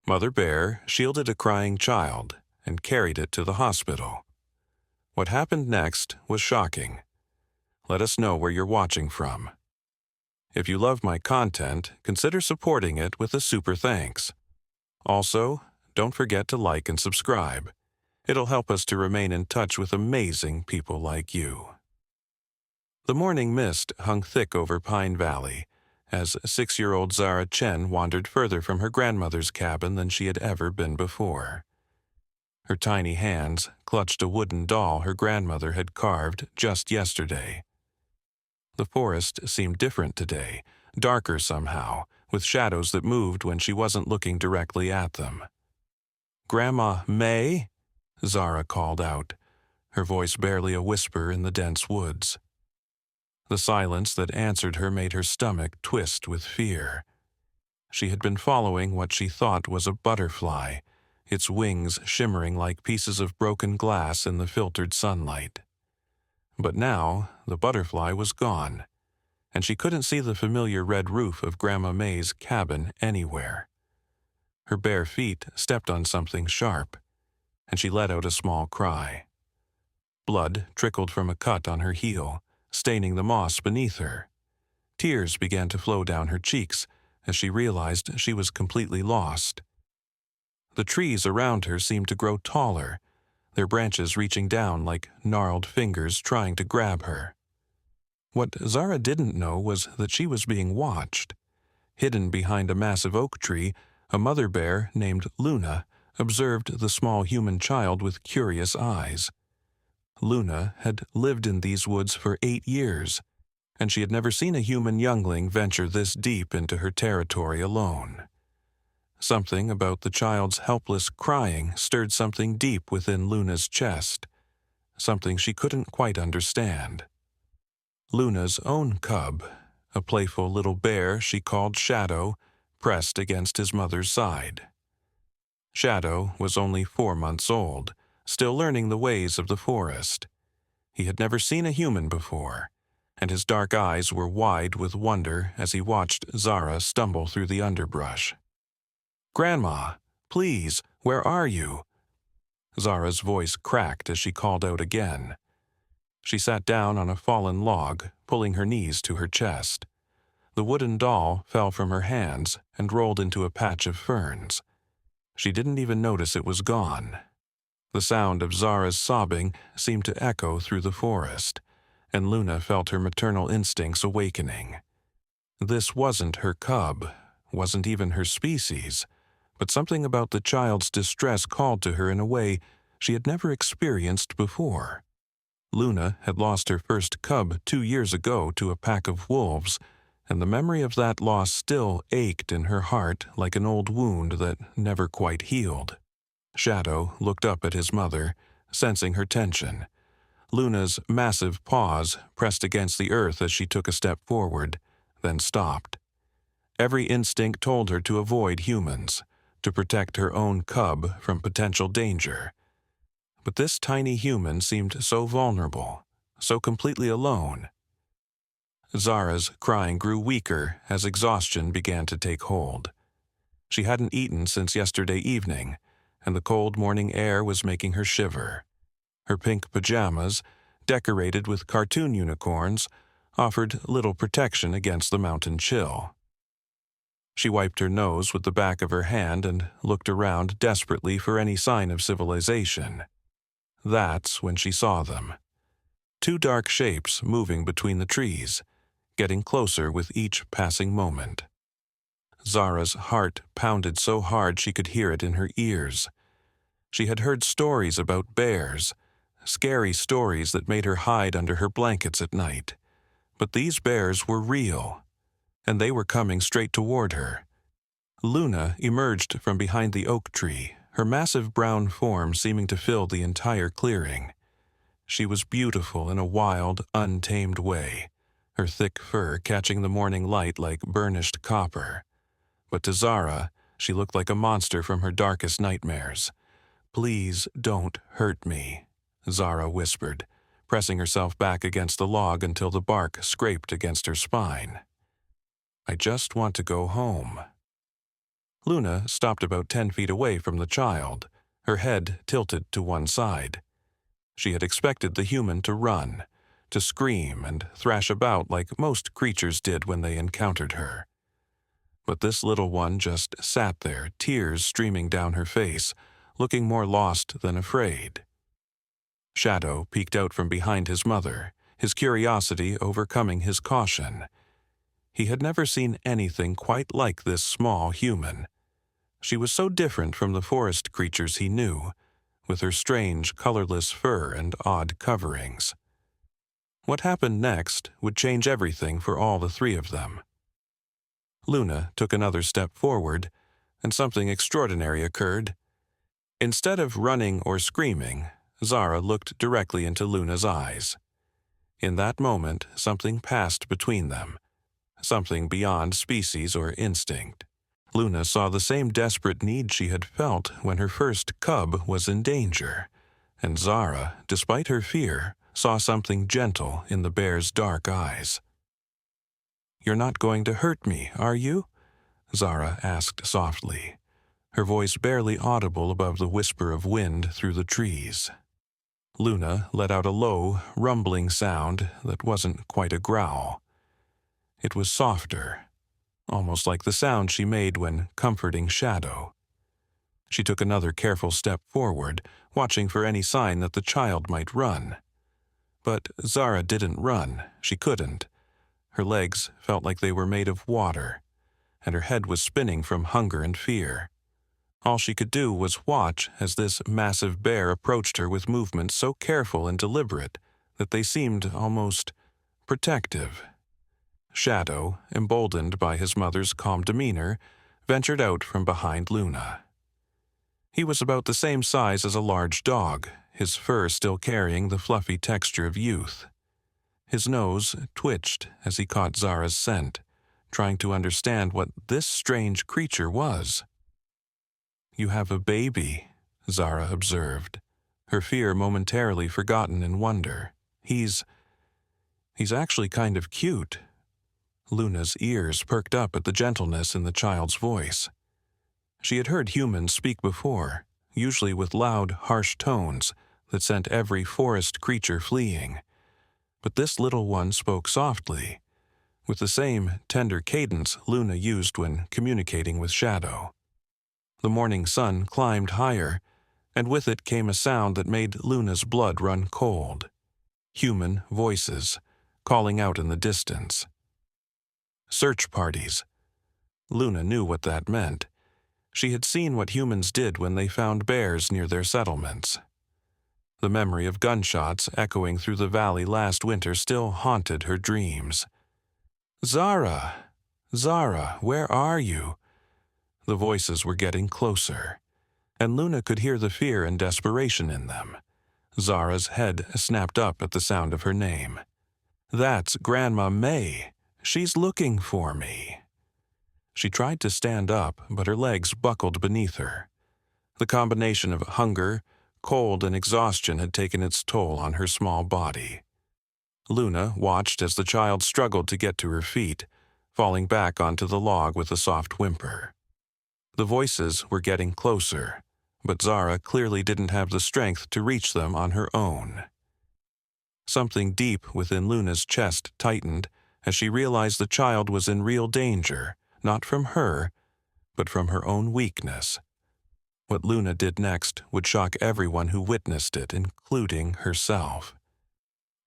Mother Bear shielded a crying child and carried it to the hospital. What happened next was shocking. Let us know where you're watching from. If you love my content, consider supporting it with a super thanks. Also, don't forget to like and subscribe. It'll help us to remain in touch with amazing people like you. The morning mist hung thick over Pine Valley as 6-year-old Zara Chen wandered further from her grandmother's cabin than she had ever been before. Her tiny hands clutched a wooden doll her grandmother had carved just yesterday. The forest seemed different today, darker somehow, with shadows that moved when she wasn't looking directly at them. "Grandma May?" Zara called out, her voice barely a whisper in the dense woods. The silence that answered her made her stomach twist with fear. She had been following what she thought was a butterfly, its wings shimmering like pieces of broken glass in the filtered sunlight. But now the butterfly was gone, and she couldn't see the familiar red roof of Grandma May's cabin anywhere. Her bare feet stepped on something sharp, and she let out a small cry. Blood trickled from a cut on her heel, staining the moss beneath her. Tears began to flow down her cheeks as she realized she was completely lost. The trees around her seemed to grow taller, their branches reaching down like gnarled fingers trying to grab her. What Zara didn't know was that she was being watched. Hidden behind a massive oak tree, a mother bear named Luna observed the small human child with curious eyes. Luna had lived in these woods for 8 years, and she had never seen a human youngling venture this deep into her territory alone. Something about the child's helpless crying stirred something deep within Luna's chest, something she couldn't quite understand. Luna's own cub, a playful little bear she called Shadow, pressed against his mother's side. Shadow was only 4 months old, still learning the ways of the forest. He had never seen a human before, and his dark eyes were wide with wonder as he watched Zara stumble through the underbrush. "Grandma, please, where are you?" Zara's voice cracked as she called out again. She sat down on a fallen log, pulling her knees to her chest. The wooden doll fell from her hands and rolled into a patch of ferns. She didn't even notice it was gone. The sound of Zara's sobbing seemed to echo through the forest, and Luna felt her maternal instincts awakening. This wasn't her cub, wasn't even her species, but something about the child's distress called to her in a way she had never experienced before. Luna had lost her first cub 2 years ago to a pack of wolves, and the memory of that loss still ached in her heart like an old wound that never quite healed. Shadow looked up at his mother, sensing her tension. Luna's massive paws pressed against the earth as she took a step forward, then stopped. Every instinct told her to avoid humans, to protect her own cub from potential danger. But this tiny human seemed so vulnerable, so completely alone. Zara's crying grew weaker as exhaustion began to take hold. She hadn't eaten since yesterday evening, and the cold morning air was making her shiver. Her pink pajamas, decorated with cartoon unicorns, offered little protection against the mountain chill. She wiped her nose with the back of her hand and looked around desperately for any sign of civilization. That's when she saw them. 2 dark shapes moving between the trees, getting closer with each passing moment. Zara's heart pounded so hard she could hear it in her ears. She had heard stories about bears, scary stories that made her hide under her blankets at night. But these bears were real, and they were coming straight toward her. Luna emerged from behind the oak tree, her massive brown form seeming to fill the entire clearing. She was beautiful in a wild, untamed way, her thick fur catching the morning light like burnished copper. But to Zara, she looked like a monster from her darkest nightmares. "Please don't hurt me," Zara whispered, pressing herself back against the log until the bark scraped against her spine. "I just want to go home." Luna stopped about 10 feet away from the child, her head tilted to one side. She had expected the human to run, to scream and thrash about like most creatures did when they encountered her. But this little one just sat there, tears streaming down her face, looking more lost than afraid. Shadow peeked out from behind his mother, his curiosity overcoming his caution. He had never seen anything quite like this small human. She was so different from the forest creatures he knew, with her strange, colorless fur and odd coverings. What happened next would change everything for all the three of them. Luna took another step forward, and something extraordinary occurred. Instead of running or screaming, Zara looked directly into Luna's eyes. In that moment, something passed between them, something beyond species or instinct. Luna saw the same desperate need she had felt when her first cub was in danger, and Zara, despite her fear, saw something gentle in the bear's dark eyes. "You're not going to hurt me, are you?" Zara asked softly, her voice barely audible above the whisper of wind through the trees. Luna let out a low, rumbling sound that wasn't quite a growl. It was softer, almost like the sound she made when comforting Shadow. She took another careful step forward, watching for any sign that the child might run. But Zara didn't run. She couldn't. Her legs felt like they were made of water, and her head was spinning from hunger and fear. All she could do was watch as this massive bear approached her with movements so careful and deliberate that they seemed almost protective. Shadow, emboldened by his mother's calm demeanor, ventured out from behind Luna. He was about the same size as a large dog, his fur still carrying the fluffy texture of youth. His nose twitched as he caught Zara's scent, trying to understand what this strange creature was. "You have a baby," Zara observed, her fear momentarily forgotten in wonder. He's actually kind of cute." Luna's ears perked up at the gentleness in the child's voice. She had heard humans speak before, usually with loud, harsh tones that sent every forest creature fleeing. But this little one spoke softly, with the same tender cadence Luna used when communicating with Shadow. The morning sun climbed higher, and with it came a sound that made Luna's blood run cold. Human voices, calling out in the distance. Search parties. Luna knew what that meant. She had seen what humans did when they found bears near their settlements. The memory of gunshots echoing through the valley last winter still haunted her dreams. "Zara! Zara, where are you?" The voices were getting closer, and Luna could hear the fear and desperation in them. Zara's head snapped up at the sound of her name. "That's Grandma May. She's looking for me." She tried to stand up, but her legs buckled beneath her. The combination of hunger, cold, and exhaustion had taken its toll on her small body. Luna watched as the child struggled to get to her feet, falling back onto the log with a soft whimper. The voices were getting closer, but Zara clearly didn't have the strength to reach them on her own. Something deep within Luna's chest tightened as she realized the child was in real danger, not from her, but from her own weakness. What Luna did next would shock everyone who witnessed it, including herself.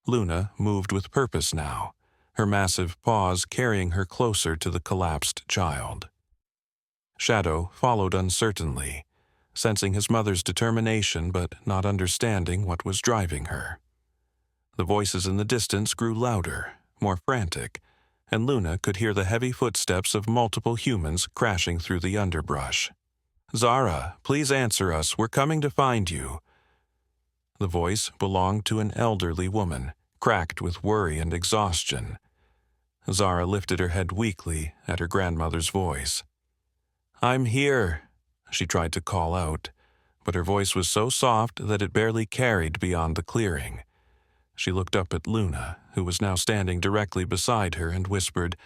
Luna moved with purpose now, her massive paws carrying her closer to the collapsed child. Shadow followed uncertainly, sensing his mother's determination but not understanding what was driving her. The voices in the distance grew louder, more frantic, and Luna could hear the heavy footsteps of multiple humans crashing through the underbrush. "Zara, please answer us. We're coming to find you." The voice belonged to an elderly woman, cracked with worry and exhaustion. Zara lifted her head weakly at her grandmother's voice. "I'm here," she tried to call out, but her voice was so soft that it barely carried beyond the clearing. She looked up at Luna, who was now standing directly beside her, and whispered,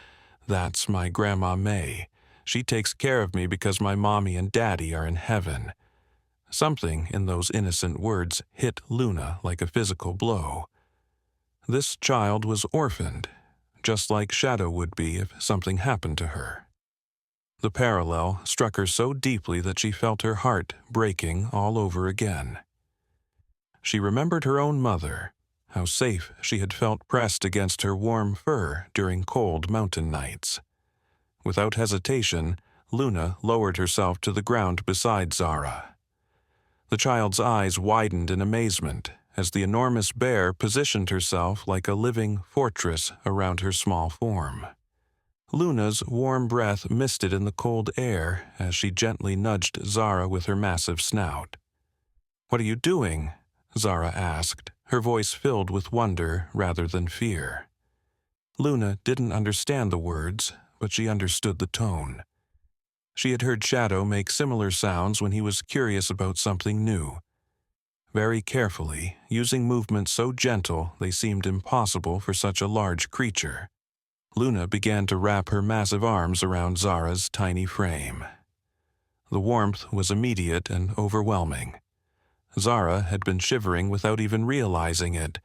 "That's my Grandma May. She takes care of me because my mommy and daddy are in heaven." Something in those innocent words hit Luna like a physical blow. This child was orphaned, just like Shadow would be if something happened to her. The parallel struck her so deeply that she felt her heart breaking all over again. She remembered her own mother, how safe she had felt pressed against her warm fur during cold mountain nights. Without hesitation, Luna lowered herself to the ground beside Zara. The child's eyes widened in amazement as the enormous bear positioned herself like a living fortress around her small form. Luna's warm breath misted in the cold air as she gently nudged Zara with her massive snout. "What are you doing?" Zara asked, her voice filled with wonder rather than fear. Luna didn't understand the words, but she understood the tone. She had heard Shadow make similar sounds when he was curious about something new. Very carefully, using movements so gentle they seemed impossible for such a large creature, Luna began to wrap her massive arms around Zara's tiny frame. The warmth was immediate and overwhelming. Zara had been shivering without even realizing it,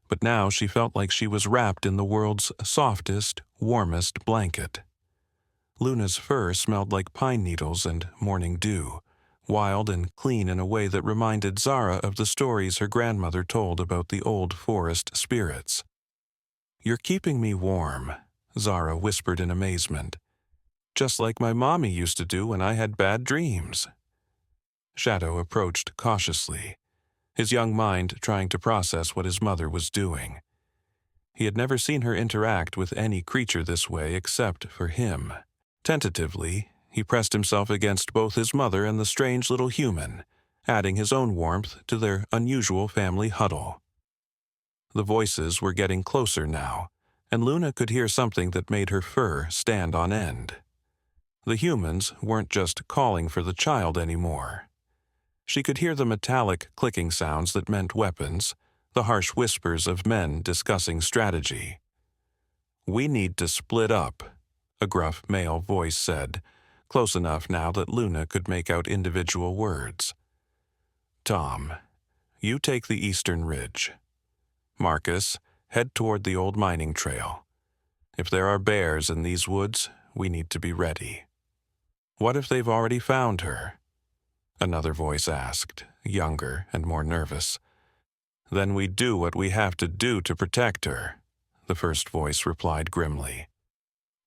but now she felt like she was wrapped in the world's softest, warmest blanket. Luna's fur smelled like pine needles and morning dew, wild and clean in a way that reminded Zara of the stories her grandmother told about the old forest spirits. "You're keeping me warm," Zara whispered in amazement. "Just like my mommy used to do when I had bad dreams." Shadow approached cautiously, his young mind trying to process what his mother was doing. He had never seen her interact with any creature this way except for him. Tentatively, he pressed himself against both his mother and the strange little human, adding his own warmth to their unusual family huddle. The voices were getting closer now, and Luna could hear something that made her fur stand on end. The humans weren't just calling for the child anymore. She could hear the metallic clicking sounds that meant weapons, the harsh whispers of men discussing strategy. "We need to split up," a gruff male voice said, close enough now that Luna could make out individual words. "Tom, you take the eastern ridge. Marcus, head toward the old mining trail. If there are bears in these woods, we need to be ready." "What if they've already found her?" another voice asked, younger and more nervous. "Then we do what we have to do to protect her," the first voice replied grimly.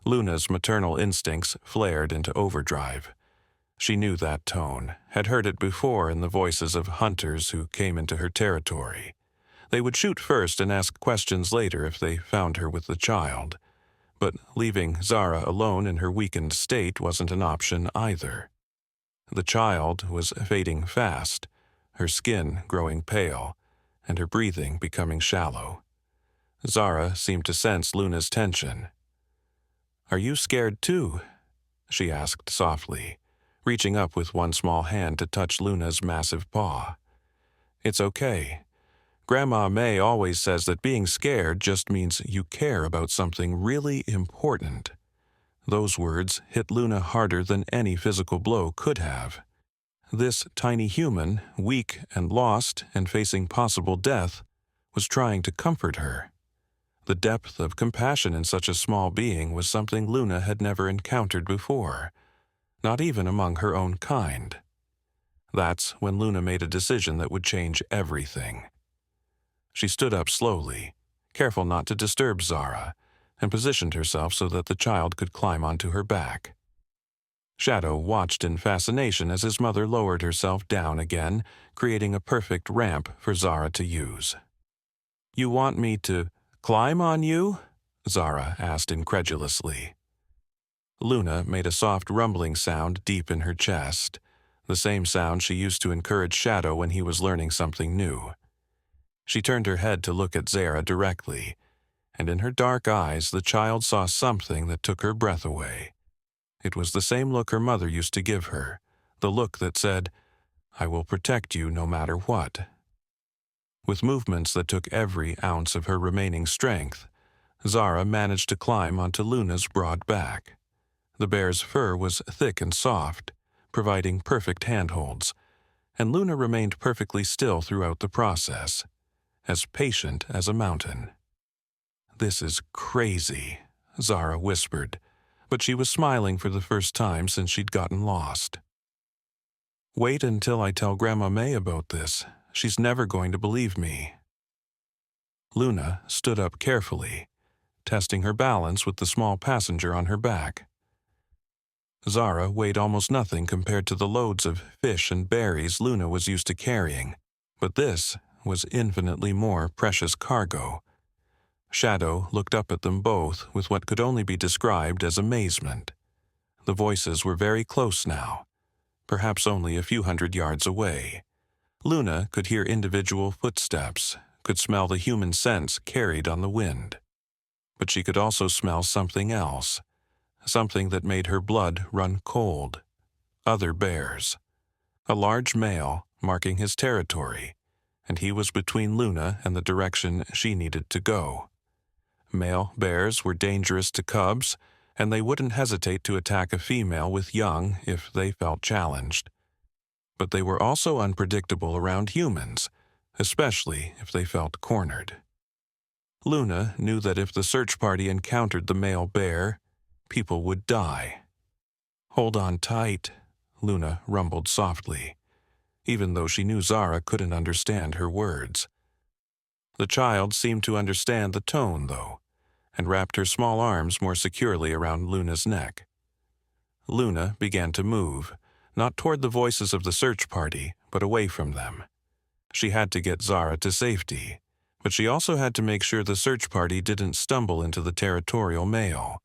Luna's maternal instincts flared into overdrive. She knew that tone, had heard it before in the voices of hunters who came into her territory. They would shoot first and ask questions later if they found her with the child. But leaving Zara alone in her weakened state wasn't an option either. The child was fading fast, her skin growing pale, and her breathing becoming shallow. Zara seemed to sense Luna's tension. "Are you scared too?" she asked softly, reaching up with one small hand to touch Luna's massive paw. "It's okay. Grandma May always says that being scared just means you care about something really important." Those words hit Luna harder than any physical blow could have. This tiny human, weak and lost and facing possible death, was trying to comfort her. The depth of compassion in such a small being was something Luna had never encountered before, not even among her own kind. That's when Luna made a decision that would change everything. She stood up slowly, careful not to disturb Zara, and positioned herself so that the child could climb onto her back. Shadow watched in fascination as his mother lowered herself down again, creating a perfect ramp for Zara to use. "You want me to climb on you?" Zara asked incredulously. Luna made a soft rumbling sound deep in her chest, the same sound she used to encourage Shadow when he was learning something new. She turned her head to look at Zara directly, and in her dark eyes the child saw something that took her breath away. It was the same look her mother used to give her, the look that said, "I will protect you no matter what." With movements that took every ounce of her remaining strength, Zara managed to climb onto Luna's broad back. The bear's fur was thick and soft, providing perfect handholds, and Luna remained perfectly still throughout the process, as patient as a mountain. "This is crazy," Zara whispered, but she was smiling for the first time since she'd gotten lost. "Wait until I tell Grandma May about this. She's never going to believe me." Luna stood up carefully, testing her balance with the small passenger on her back. Zara weighed almost nothing compared to the loads of fish and berries Luna was used to carrying, but this was infinitely more precious cargo. Shadow looked up at them both with what could only be described as amazement. The voices were very close now, perhaps only a few hundred yards away. Luna could hear individual footsteps, could smell the human scents carried on the wind. But she could also smell something else, something that made her blood run cold. Other bears. A large male marking his territory, and he was between Luna and the direction she needed to go. Male bears were dangerous to cubs, and they wouldn't hesitate to attack a female with young if they felt challenged. But they were also unpredictable around humans, especially if they felt cornered. Luna knew that if the search party encountered the male bear, people would die. "Hold on tight," Luna rumbled softly, even though she knew Zara couldn't understand her words. The child seemed to understand the tone, though, and wrapped her small arms more securely around Luna's neck. Luna began to move, not toward the voices of the search party, but away from them. She had to get Zara to safety, but she also had to make sure the search party didn't stumble into the territorial male.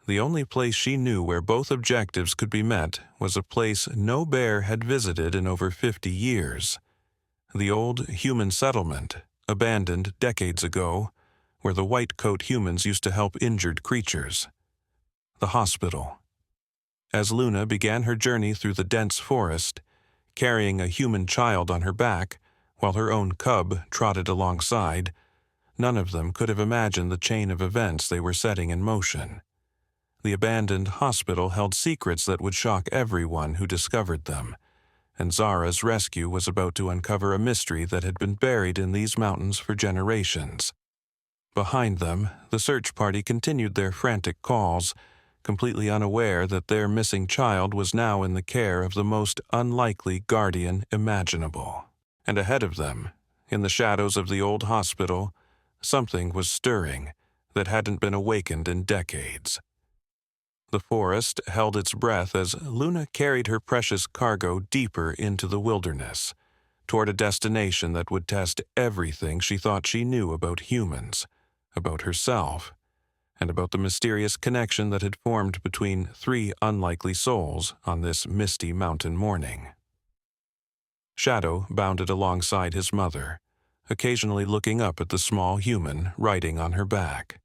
The only place she knew where both objectives could be met was a place no bear had visited in over 50 years. The old human settlement, abandoned decades ago, where the white coat humans used to help injured creatures. The hospital. As Luna began her journey through the dense forest, carrying a human child on her back, while her own cub trotted alongside, none of them could have imagined the chain of events they were setting in motion. The abandoned hospital held secrets that would shock everyone who discovered them, and Zara's rescue was about to uncover a mystery that had been buried in these mountains for generations. Behind them, the search party continued their frantic calls, completely unaware that their missing child was now in the care of the most unlikely guardian imaginable. And ahead of them, in the shadows of the old hospital, something was stirring that hadn't been awakened in decades. The forest held its breath as Luna carried her precious cargo deeper into the wilderness, toward a destination that would test everything she thought she knew about humans, about herself, and about the mysterious connection that had formed between three unlikely souls on this misty mountain morning. Shadow bounded alongside his mother, occasionally looking up at the small human riding on her back.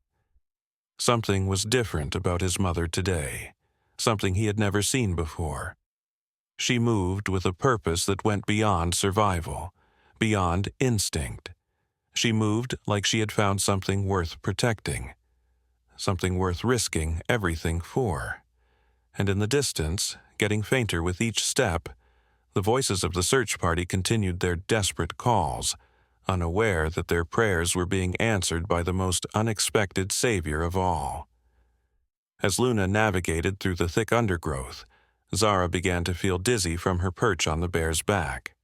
Something was different about his mother today, something he had never seen before. She moved with a purpose that went beyond survival, beyond instinct. She moved like she had found something worth protecting, something worth risking everything for. And in the distance, getting fainter with each step, the voices of the search party continued their desperate calls, unaware that their prayers were being answered by the most unexpected savior of all. As Luna navigated through the thick undergrowth, Zara began to feel dizzy from her perch on the bear's back.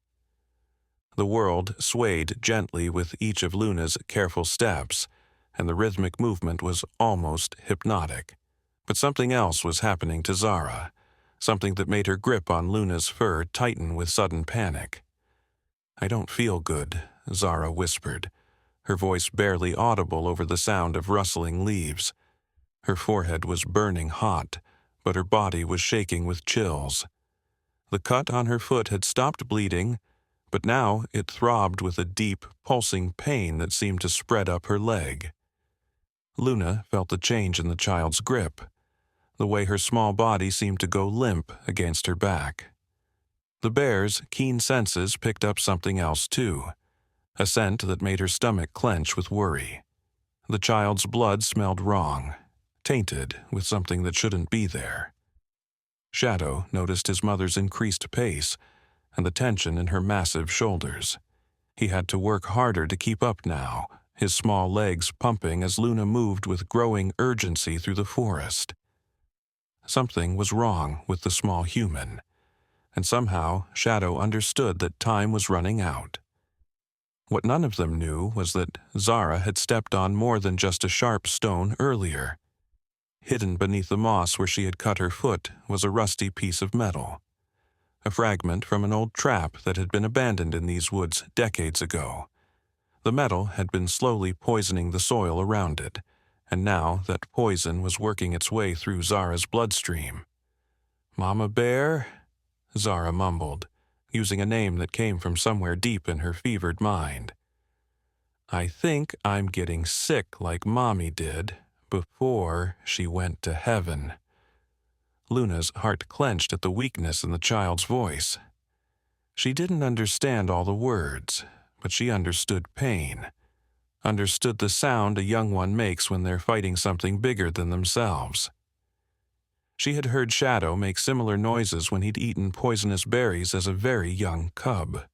The world swayed gently with each of Luna's careful steps, and the rhythmic movement was almost hypnotic. But something else was happening to Zara, something that made her grip on Luna's fur tighten with sudden panic. "I don't feel good," Zara whispered, her voice barely audible over the sound of rustling leaves. Her forehead was burning hot, but her body was shaking with chills. The cut on her foot had stopped bleeding, but now it throbbed with a deep, pulsing pain that seemed to spread up her leg. Luna felt the change in the child's grip, the way her small body seemed to go limp against her back. The bear's keen senses picked up something else too, a scent that made her stomach clench with worry. The child's blood smelled wrong, tainted with something that shouldn't be there. Shadow noticed his mother's increased pace and the tension in her massive shoulders. He had to work harder to keep up now, his small legs pumping as Luna moved with growing urgency through the forest. Something was wrong with the small human, and somehow Shadow understood that time was running out. What none of them knew was that Zara had stepped on more than just a sharp stone earlier. Hidden beneath the moss where she had cut her foot was a rusty piece of metal, a fragment from an old trap that had been abandoned in these woods decades ago. The metal had been slowly poisoning the soil around it, and now that poison was working its way through Zara's bloodstream. "Mama Bear?" Zara mumbled, using a name that came from somewhere deep in her fevered mind. "I think I'm getting sick like Mommy did before she went to heaven." Luna's heart clenched at the weakness in the child's voice. She didn't understand all the words, but she understood pain, understood the sound a young one makes when they're fighting something bigger than themselves. She had heard Shadow make similar noises when he'd eaten poisonous berries as a very young cub.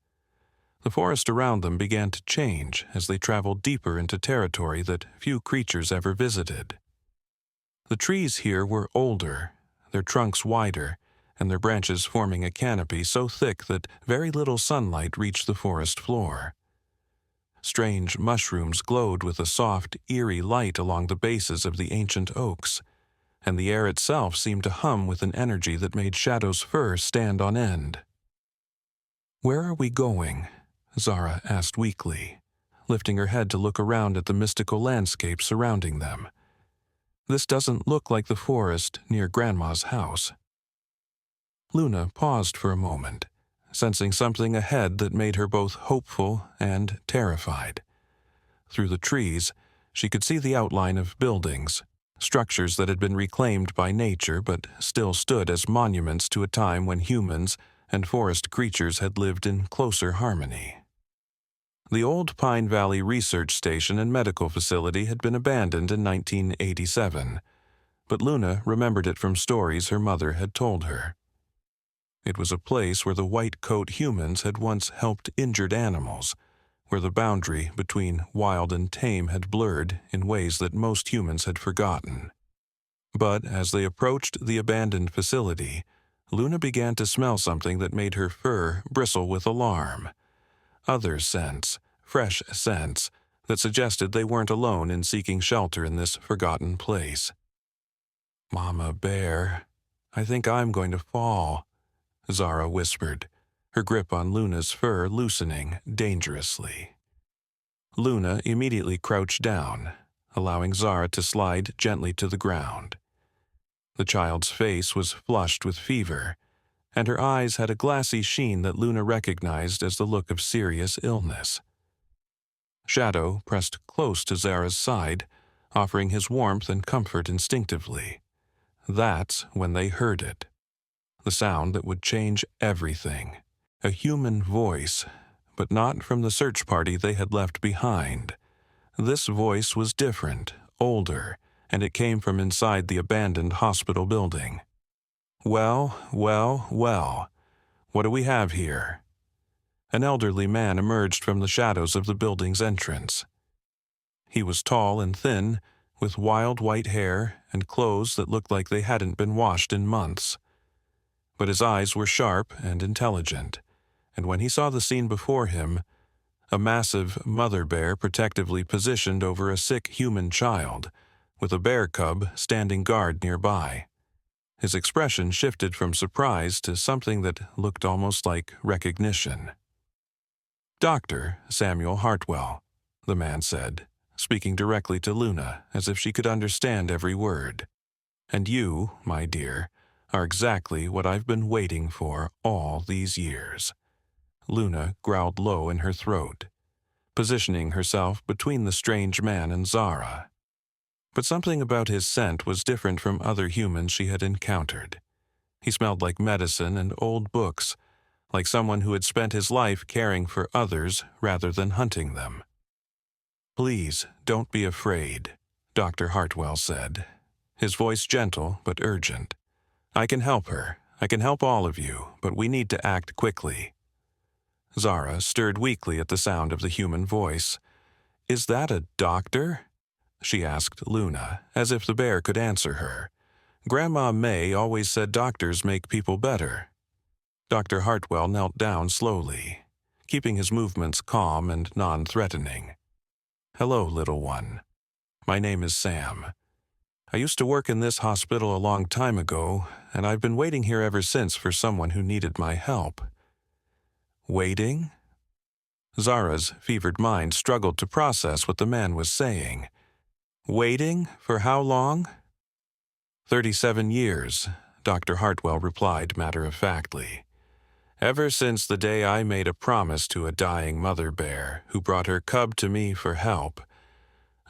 The forest around them began to change as they traveled deeper into territory that few creatures ever visited. The trees here were older, their trunks wider, and their branches forming a canopy so thick that very little sunlight reached the forest floor. Strange mushrooms glowed with a soft, eerie light along the bases of the ancient oaks, and the air itself seemed to hum with an energy that made Shadow's fur stand on end. "Where are we going?" Zara asked weakly, lifting her head to look around at the mystical landscape surrounding them. "This doesn't look like the forest near Grandma's house." Luna paused for a moment, sensing something ahead that made her both hopeful and terrified. Through the trees, she could see the outline of buildings, structures that had been reclaimed by nature but still stood as monuments to a time when humans and forest creatures had lived in closer harmony. The old Pine Valley Research Station and medical facility had been abandoned in 1987, but Luna remembered it from stories her mother had told her. It was a place where the white coat humans had once helped injured animals, where the boundary between wild and tame had blurred in ways that most humans had forgotten. But as they approached the abandoned facility, Luna began to smell something that made her fur bristle with alarm. Other scents, fresh scents, that suggested they weren't alone in seeking shelter in this forgotten place. "Mama Bear, I think I'm going to fall," Zara whispered, her grip on Luna's fur loosening dangerously. Luna immediately crouched down, allowing Zara to slide gently to the ground. The child's face was flushed with fever, and her eyes had a glassy sheen that Luna recognized as the look of serious illness. Shadow pressed close to Zara's side, offering his warmth and comfort instinctively. That's when they heard it. The sound that would change everything. A human voice, but not from the search party they had left behind. This voice was different, older, and it came from inside the abandoned hospital building. "Well, well, well, what do we have here?" An elderly man emerged from the shadows of the building's entrance. He was tall and thin, with wild white hair and clothes that looked like they hadn't been washed in months. But his eyes were sharp and intelligent, and when he saw the scene before him, a massive mother bear protectively positioned over a sick human child, with a bear cub standing guard nearby. His expression shifted from surprise to something that looked almost like recognition. "Dr. Samuel Hartwell," the man said, speaking directly to Luna as if she could understand every word. "And you, my dear, are exactly what I've been waiting for all these years." Luna growled low in her throat, positioning herself between the strange man and Zara. But something about his scent was different from other humans she had encountered. He smelled like medicine and old books, like someone who had spent his life caring for others rather than hunting them. "Please, don't be afraid," Dr. Hartwell said. his voice gentle but urgent. "I can help her. I can help all of you, but we need to act quickly." Zara stirred weakly at the sound of the human voice. "Is that a doctor?" she asked Luna, as if the bear could answer her. "Grandma May always said doctors make people better." Dr. Hartwell knelt down slowly, keeping his movements calm and non-threatening. "Hello, little one. My name is Sam. I used to work in this hospital a long time ago, and I've been waiting here ever since for someone who needed my help." "Waiting?" Zara's fevered mind struggled to process what the man was saying. "Waiting? For how long?" 37 years, Dr. Hartwell replied matter-of-factly. "Ever since the day I made a promise to a dying mother bear who brought her cub to me for help.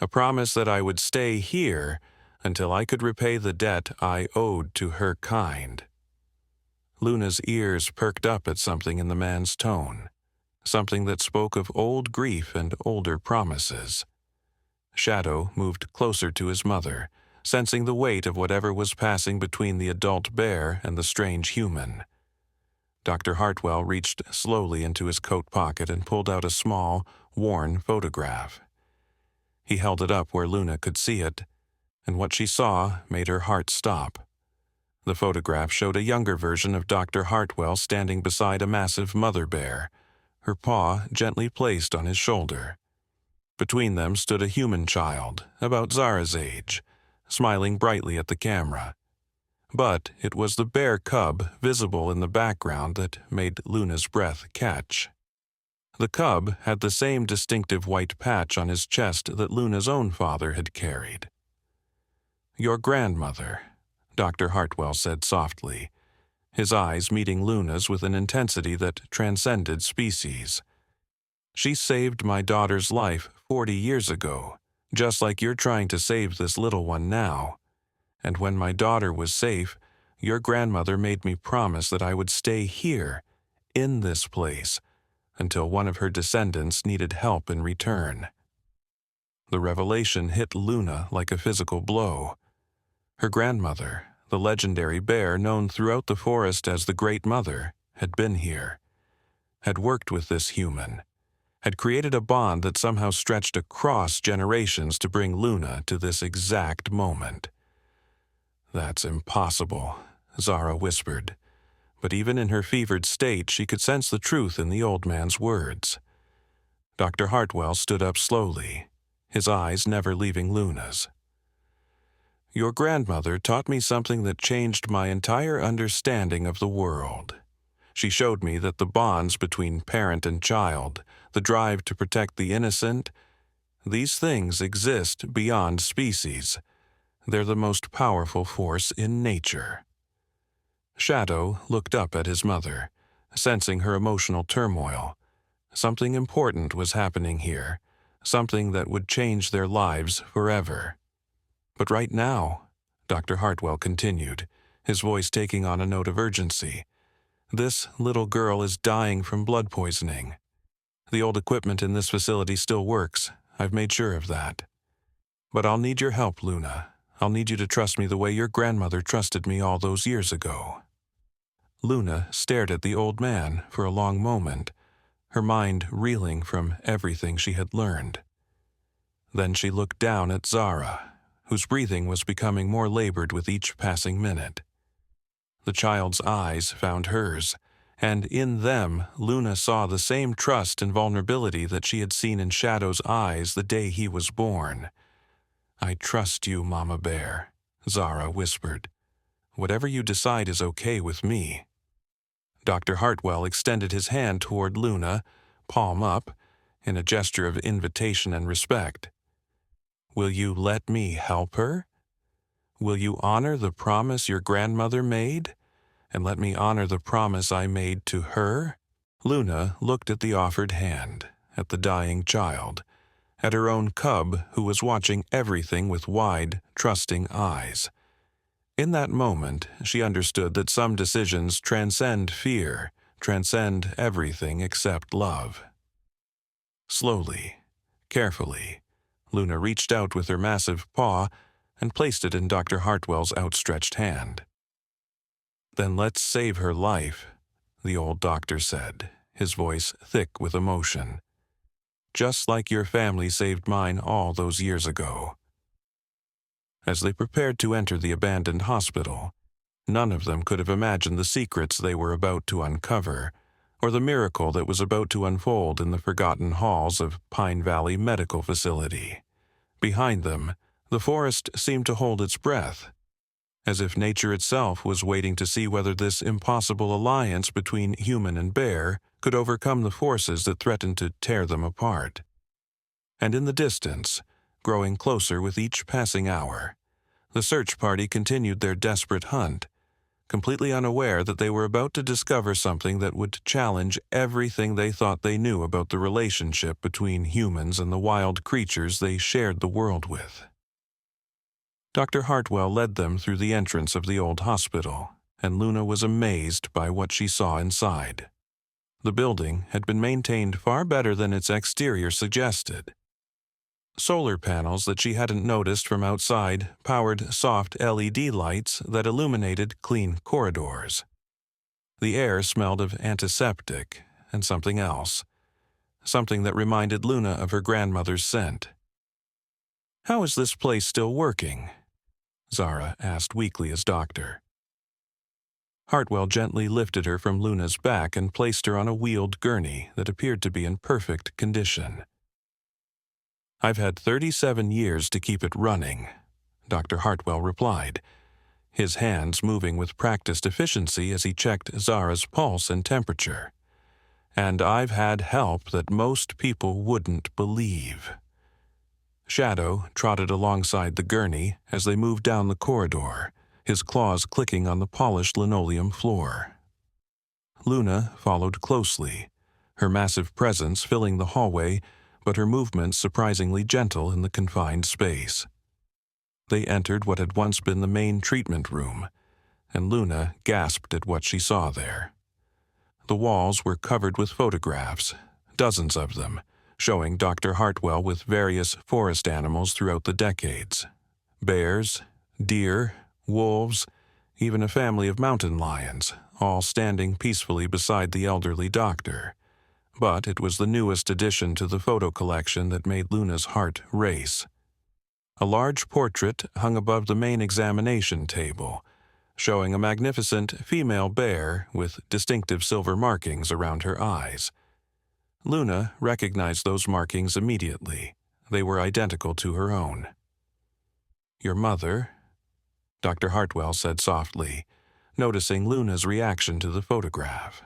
A promise that I would stay here until I could repay the debt I owed to her kind." Luna's ears perked up at something in the man's tone, something that spoke of old grief and older promises. Shadow moved closer to his mother, sensing the weight of whatever was passing between the adult bear and the strange human. Dr. Hartwell reached slowly into his coat pocket and pulled out a small, worn photograph. He held it up where Luna could see it, and what she saw made her heart stop. The photograph showed a younger version of Dr. Hartwell standing beside a massive mother bear, her paw gently placed on his shoulder. Between them stood a human child, about Zara's age, smiling brightly at the camera. But it was the bear cub visible in the background that made Luna's breath catch. The cub had the same distinctive white patch on his chest that Luna's own father had carried. "Your grandmother," Dr. Hartwell said softly, his eyes meeting Luna's with an intensity that transcended species. "She saved my daughter's life 40 years ago, just like you're trying to save this little one now. And when my daughter was safe, your grandmother made me promise that I would stay here, in this place, until one of her descendants needed help in return." The revelation hit Luna like a physical blow. Her grandmother, the legendary bear known throughout the forest as the Great Mother, had been here, had worked with this human, had created a bond that somehow stretched across generations to bring Luna to this exact moment. "That's impossible," Zara whispered, but even in her fevered state she could sense the truth in the old man's words. Dr. Hartwell stood up slowly, his eyes never leaving Luna's. "Your grandmother taught me something that changed my entire understanding of the world. She showed me that the bonds between parent and child, the drive to protect the innocent, these things exist beyond species. They're the most powerful force in nature." Shadow looked up at his mother, sensing her emotional turmoil. Something important was happening here, something that would change their lives forever. "But right now," Dr. Hartwell continued, his voice taking on a note of urgency, "this little girl is dying from blood poisoning. The old equipment in this facility still works, I've made sure of that. But I'll need your help, Luna. I'll need you to trust me the way your grandmother trusted me all those years ago." Luna stared at the old man for a long moment, her mind reeling from everything she had learned. Then she looked down at Zara, whose breathing was becoming more labored with each passing minute. The child's eyes found hers, and in them Luna saw the same trust and vulnerability that she had seen in Shadow's eyes the day he was born. "I trust you, Mama Bear," Zara whispered. "Whatever you decide is okay with me." Dr. Hartwell extended his hand toward Luna, palm up, in a gesture of invitation and respect. "Will you let me help her? Will you honor the promise your grandmother made, and let me honor the promise I made to her?" Luna looked at the offered hand, at the dying child, at her own cub who was watching everything with wide, trusting eyes. In that moment, she understood that some decisions transcend fear, transcend everything except love. Slowly, carefully, Luna reached out with her massive paw and placed it in Dr. Hartwell's outstretched hand. "Then let's save her life," the old doctor said, his voice thick with emotion. "Just like your family saved mine all those years ago." As they prepared to enter the abandoned hospital, none of them could have imagined the secrets they were about to uncover, or the miracle that was about to unfold in the forgotten halls of Pine Valley Medical Facility. Behind them, the forest seemed to hold its breath, as if nature itself was waiting to see whether this impossible alliance between human and bear could overcome the forces that threatened to tear them apart. And in the distance, growing closer with each passing hour, the search party continued their desperate hunt, completely unaware that they were about to discover something that would challenge everything they thought they knew about the relationship between humans and the wild creatures they shared the world with. Dr. Hartwell led them through the entrance of the old hospital, and Luna was amazed by what she saw inside. The building had been maintained far better than its exterior suggested. Solar panels that she hadn't noticed from outside powered soft LED lights that illuminated clean corridors. The air smelled of antiseptic and something else, something that reminded Luna of her grandmother's scent. "How is this place still working?" Zara asked weakly as doctor. Hartwell gently lifted her from Luna's back and placed her on a wheeled gurney that appeared to be in perfect condition. "I've had 37 years to keep it running," Dr. Hartwell replied, his hands moving with practiced efficiency as he checked Zara's pulse and temperature. "And I've had help that most people wouldn't believe." Shadow trotted alongside the gurney as they moved down the corridor, his claws clicking on the polished linoleum floor. Luna followed closely, her massive presence filling the hallway, but her movements surprisingly gentle in the confined space. They entered what had once been the main treatment room, and Luna gasped at what she saw there. The walls were covered with photographs, dozens of them, showing Dr. Hartwell with various forest animals throughout the decades. Bears, deer, wolves, even a family of mountain lions, all standing peacefully beside the elderly doctor. But it was the newest addition to the photo collection that made Luna's heart race. A large portrait hung above the main examination table, showing a magnificent female bear with distinctive silver markings around her eyes. Luna recognized those markings immediately. They were identical to her own. "Your mother?" Dr. Hartwell said softly, noticing Luna's reaction to the photograph.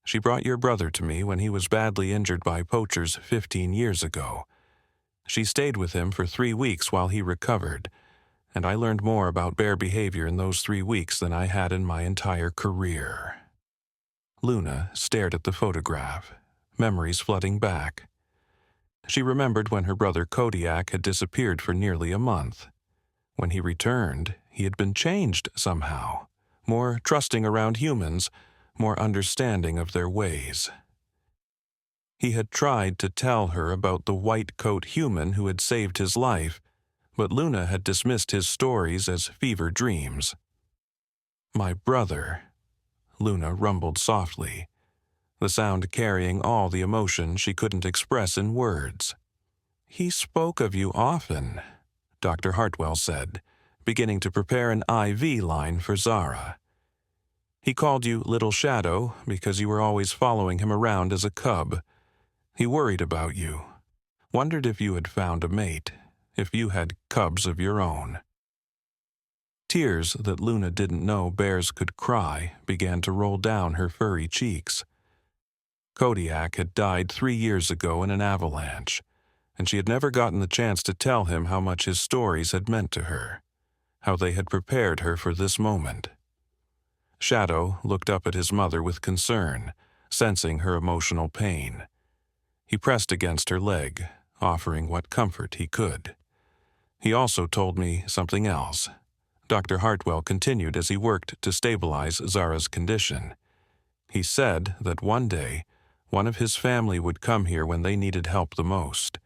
"She brought your brother to me when he was badly injured by poachers 15 years ago. She stayed with him for 3 weeks while he recovered, and I learned more about bear behavior in those 3 weeks than I had in my entire career." Luna stared at the photograph, memories flooding back. She remembered when her brother Kodiak had disappeared for nearly a month. When he returned, he had been changed somehow, more trusting around humans, more understanding of their ways. He had tried to tell her about the white coat human who had saved his life, but Luna had dismissed his stories as fever dreams. "My brother," Luna rumbled softly, the sound carrying all the emotion she couldn't express in words. "He spoke of you often," Dr. Hartwell said, beginning to prepare an IV line for Zara. "He called you Little Shadow because you were always following him around as a cub. He worried about you, wondered if you had found a mate, if you had cubs of your own." Tears that Luna didn't know bears could cry began to roll down her furry cheeks. Kodiak had died 3 years ago in an avalanche, and she had never gotten the chance to tell him how much his stories had meant to her, how they had prepared her for this moment. Shadow looked up at his mother with concern, sensing her emotional pain. He pressed against her leg, offering what comfort he could. "He also told me something else," Dr. Hartwell continued as he worked to stabilize Zara's condition. "He said that one day, one of his family would come here when they needed help the most.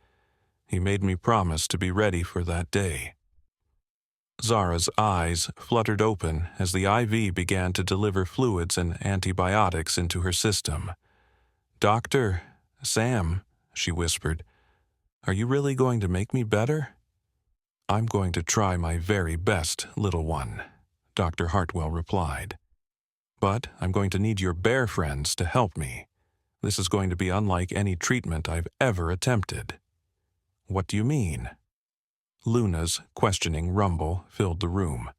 He made me promise to be ready for that day." Zara's eyes fluttered open as the IV began to deliver fluids and antibiotics into her system. "Doctor, Sam," she whispered, "are you really going to make me better?" "I'm going to try my very best, little one," Dr. Hartwell replied. "But I'm going to need your bear friends to help me. This is going to be unlike any treatment I've ever attempted." "What do you mean?" Luna's questioning rumble filled the room.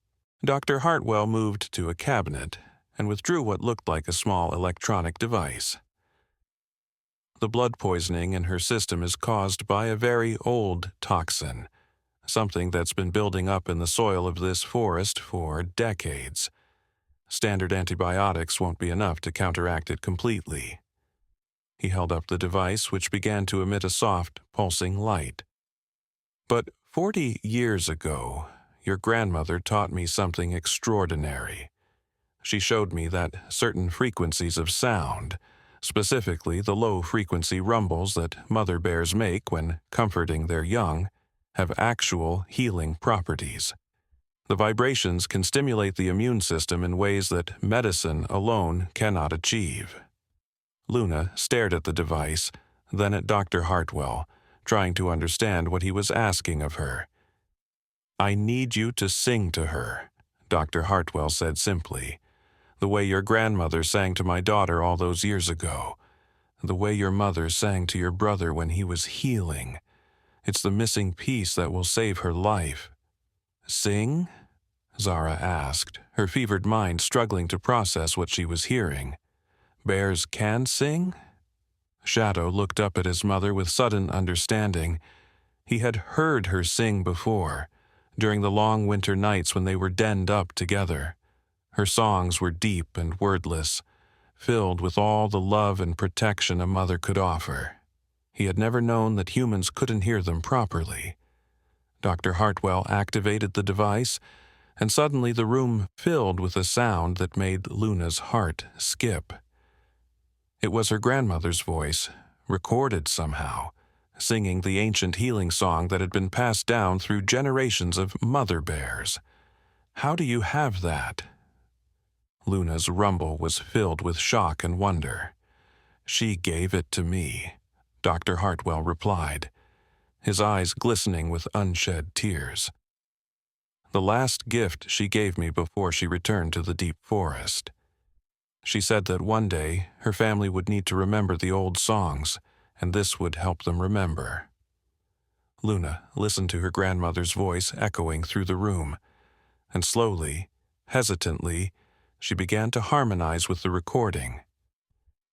Dr. Hartwell moved to a cabinet and withdrew what looked like a small electronic device. "The blood poisoning in her system is caused by a very old toxin, something that's been building up in the soil of this forest for decades. Standard antibiotics won't be enough to counteract it completely." He held up the device, which began to emit a soft, pulsing light. "But 40 years ago, your grandmother taught me something extraordinary. She showed me that certain frequencies of sound, specifically the low-frequency rumbles that mother bears make when comforting their young, have actual healing properties. The vibrations can stimulate the immune system in ways that medicine alone cannot achieve." Luna stared at the device, then at Dr. Hartwell, trying to understand what he was asking of her. "I need you to sing to her," Dr. Hartwell said simply. "The way your grandmother sang to my daughter all those years ago. The way your mother sang to your brother when he was healing. It's the missing piece that will save her life." "Sing?" Zara asked, her fevered mind struggling to process what she was hearing. "Bears can sing?" Shadow looked up at his mother with sudden understanding. He had heard her sing before, during the long winter nights when they were denned up together. Her songs were deep and wordless, filled with all the love and protection a mother could offer. He had never known that humans couldn't hear them properly. Dr. Hartwell activated the device, and suddenly the room filled with a sound that made Luna's heart skip. It was her grandmother's voice, recorded somehow, singing the ancient healing song that had been passed down through generations of mother bears. "How do you have that?" Luna's rumble was filled with shock and wonder. "She gave it to me," Dr. Hartwell replied, his eyes glistening with unshed tears. "The last gift she gave me before she returned to the deep forest. She said that one day her family would need to remember the old songs, and this would help them remember." Luna listened to her grandmother's voice echoing through the room, and slowly, hesitantly, she began to harmonize with the recording.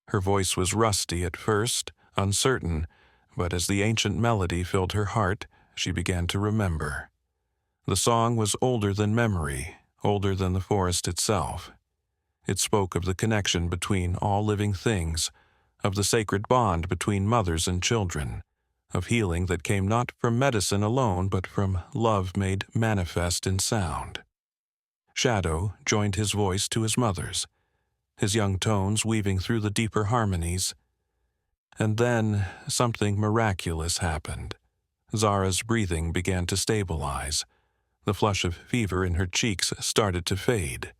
Her voice was rusty at first, uncertain, but as the ancient melody filled her heart, she began to remember. The song was older than memory, older than the forest itself. It spoke of the connection between all living things, of the sacred bond between mothers and children, of healing that came not from medicine alone but from love made manifest in sound. Shadow joined his voice to his mother's, his young tones weaving through the deeper harmonies. And then something miraculous happened. Zara's breathing began to stabilize. The flush of fever in her cheeks started to fade.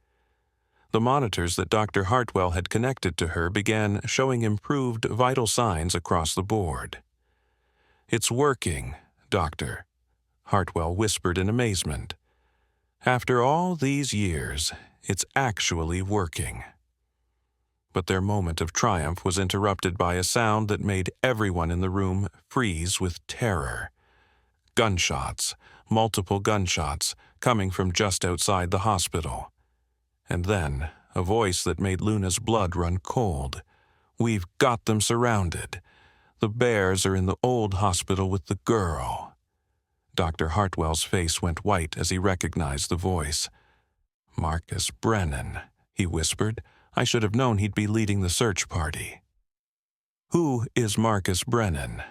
The monitors that Dr. Hartwell had connected to her began showing improved vital signs across the board. "It's working, Doctor," Hartwell whispered in amazement. "After all these years, it's actually working." But their moment of triumph was interrupted by a sound that made everyone in the room freeze with terror. Gunshots, multiple gunshots, coming from just outside the hospital. And then, a voice that made Luna's blood run cold. "We've got them surrounded. The bears are in the old hospital with the girl." Dr. Hartwell's face went white as he recognized the voice. "Marcus Brennan," he whispered. "I should have known he'd be leading the search party." "Who is Marcus Brennan?"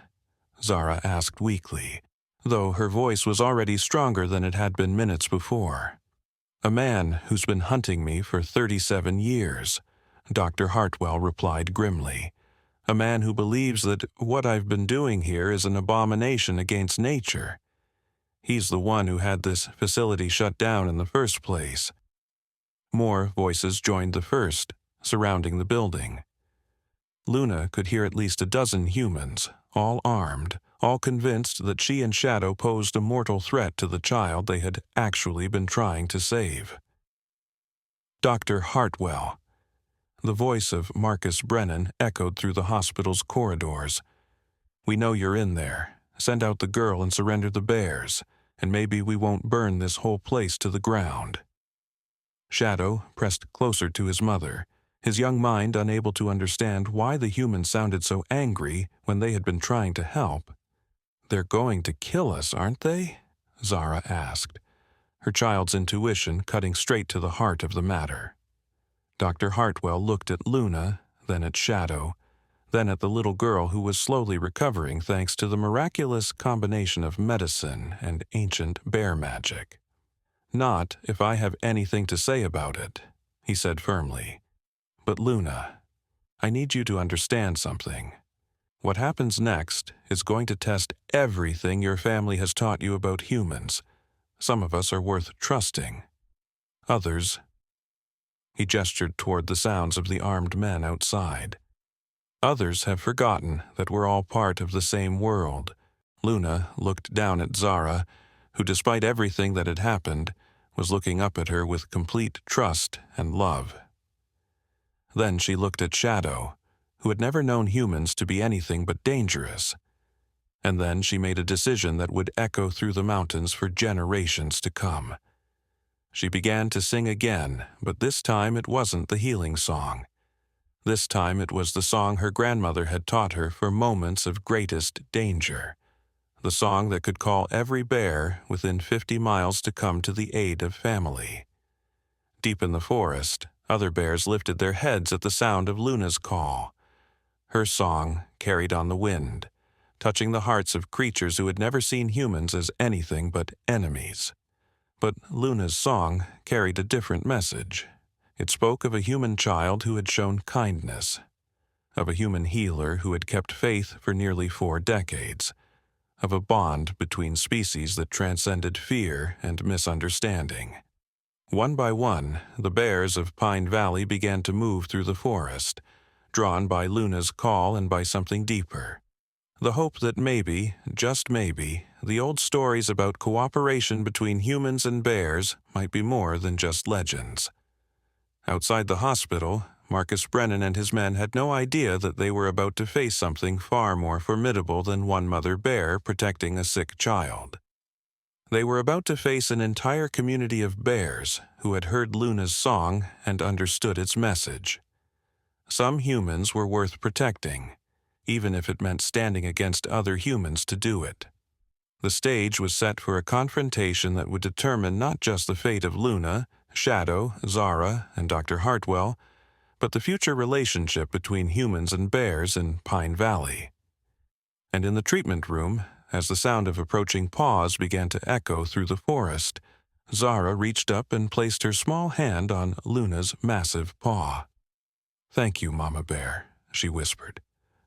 Zara asked weakly, though her voice was already stronger than it had been minutes before. "A man who's been hunting me for 37 years, Dr. Hartwell replied grimly. "A man who believes that what I've been doing here is an abomination against nature. He's the one who had this facility shut down in the first place. More voices joined the first, surrounding the building. Luna could hear at least a dozen humans, all armed, all convinced that she and Shadow posed a mortal threat to the child they had actually been trying to save. Dr. Hartwell. The voice of Marcus Brennan echoed through the hospital's corridors. "We know you're in there. Send out the girl and surrender the bears, and maybe we won't burn this whole place to the ground." Shadow pressed closer to his mother, his young mind unable to understand why the humans sounded so angry when they had been trying to help. "They're going to kill us, aren't they?" Zara asked, her child's intuition cutting straight to the heart of the matter. Dr. Hartwell looked at Luna, then at Shadow, then at the little girl who was slowly recovering thanks to the miraculous combination of medicine and ancient bear magic. "Not if I have anything to say about it," he said firmly. "But Luna, I need you to understand something. What happens next is going to test everything your family has taught you about humans. Some of us are worth trusting. Others—" He gestured toward the sounds of the armed men outside. "Others have forgotten that we're all part of the same world." Luna looked down at Zara, who, despite everything that had happened, was looking up at her with complete trust and love. Then she looked at Shadow, who had never known humans to be anything but dangerous. And then she made a decision that would echo through the mountains for generations to come. She began to sing again, but this time it wasn't the healing song. This time it was the song her grandmother had taught her for moments of greatest danger. The song that could call every bear within 50 miles to come to the aid of family. Deep in the forest, other bears lifted their heads at the sound of Luna's call. Her song carried on the wind, touching the hearts of creatures who had never seen humans as anything but enemies. But Luna's song carried a different message. It spoke of a human child who had shown kindness, of a human healer who had kept faith for nearly 4 decades, of a bond between species that transcended fear and misunderstanding. One by one, the bears of Pine Valley began to move through the forest, drawn by Luna's call and by something deeper. The hope that maybe, just maybe, the old stories about cooperation between humans and bears might be more than just legends. Outside the hospital, Marcus Brennan and his men had no idea that they were about to face something far more formidable than one mother bear protecting a sick child. They were about to face an entire community of bears who had heard Luna's song and understood its message. Some humans were worth protecting, even if it meant standing against other humans to do it. The stage was set for a confrontation that would determine not just the fate of Luna, Shadow, Zara, and Dr. Hartwell, but the future relationship between humans and bears in Pine Valley. And in the treatment room, as the sound of approaching paws began to echo through the forest, Zara reached up and placed her small hand on Luna's massive paw. "Thank you, Mama Bear," she whispered,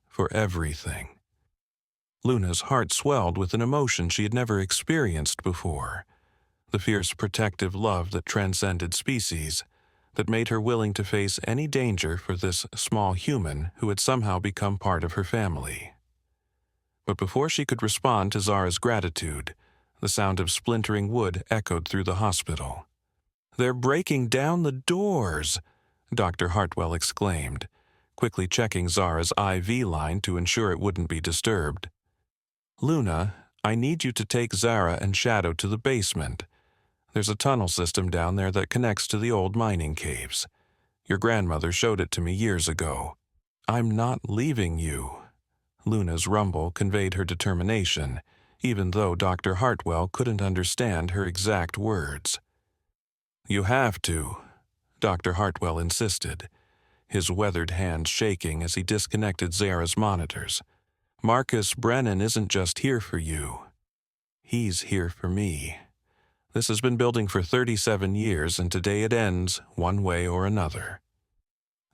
"for everything." Luna's heart swelled with an emotion she had never experienced before, the fierce protective love that transcended species, that made her willing to face any danger for this small human who had somehow become part of her family. But before she could respond to Zara's gratitude, the sound of splintering wood echoed through the hospital. "They're breaking down the doors!" Dr. Hartwell exclaimed, quickly checking Zara's IV line to ensure it wouldn't be disturbed. "Luna, I need you to take Zara and Shadow to the basement. There's a tunnel system down there that connects to the old mining caves. Your grandmother showed it to me years ago." "I'm not leaving you." Luna's rumble conveyed her determination, even though Dr. Hartwell couldn't understand her exact words. "You have to," Dr. Hartwell insisted, his weathered hands shaking as he disconnected Zara's monitors. "Marcus Brennan isn't just here for you. He's here for me. This has been building for 37 years, and today it ends one way or another."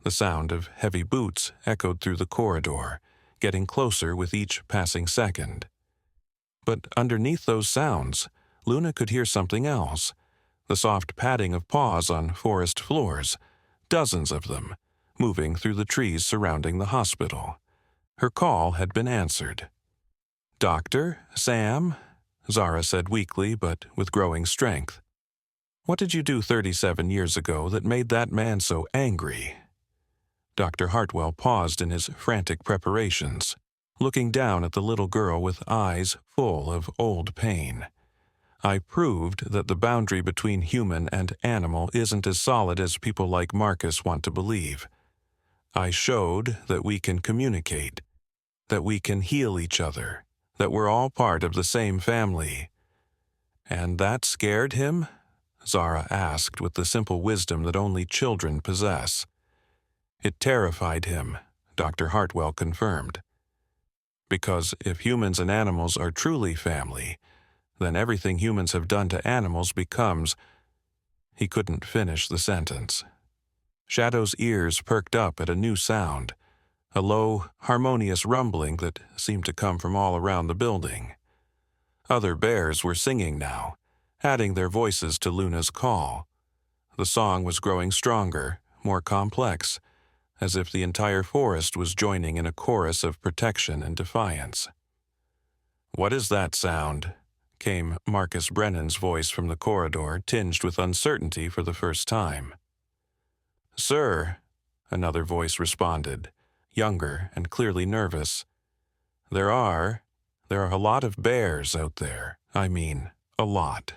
The sound of heavy boots echoed through the corridor, getting closer with each passing second. But underneath those sounds, Luna could hear something else, the soft padding of paws on forest floors, dozens of them, moving through the trees surrounding the hospital. Her call had been answered. "Doctor, Sam?" Zara said weakly but with growing strength. "What did you do 37 years ago that made that man so angry?" Dr. Hartwell paused in his frantic preparations, looking down at the little girl with eyes full of old pain. "I proved that the boundary between human and animal isn't as solid as people like Marcus want to believe. I showed that we can communicate, that we can heal each other, that we're all part of the same family." "And that scared him?" Zara asked with the simple wisdom that only children possess. "It terrified him," Dr. Hartwell confirmed. "Because if humans and animals are truly family, then everything humans have done to animals becomes—" He couldn't finish the sentence. Shadow's ears perked up at a new sound, a low, harmonious rumbling that seemed to come from all around the building. Other bears were singing now, adding their voices to Luna's call. The song was growing stronger, more complex, as if the entire forest was joining in a chorus of protection and defiance. "What is that sound?" came Marcus Brennan's voice from the corridor, tinged with uncertainty for the first time. "Sir," another voice responded, younger and clearly nervous. There are a lot of bears out there. I mean, a lot.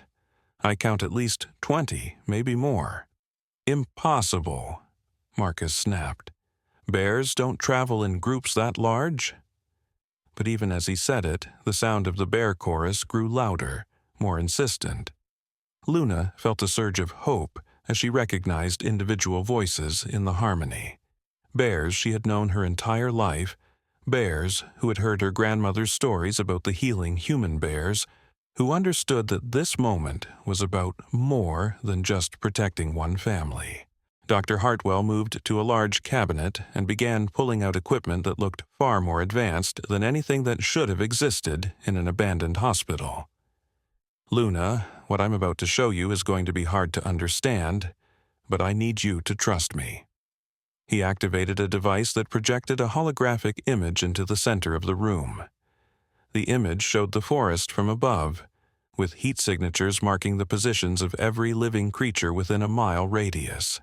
I count at least 20, maybe more." "Impossible," Marcus snapped. "Bears don't travel in groups that large?" But even as he said it, the sound of the bear chorus grew louder, more insistent. Luna felt a surge of hope as she recognized individual voices in the harmony. Bears she had known her entire life, bears who had heard her grandmother's stories about the healing human bears, who understood that this moment was about more than just protecting one family. Dr. Hartwell moved to a large cabinet and began pulling out equipment that looked far more advanced than anything that should have existed in an abandoned hospital. "Luna, what I'm about to show you is going to be hard to understand, but I need you to trust me." He activated a device that projected a holographic image into the center of the room. The image showed the forest from above, with heat signatures marking the positions of every living creature within a mile radius.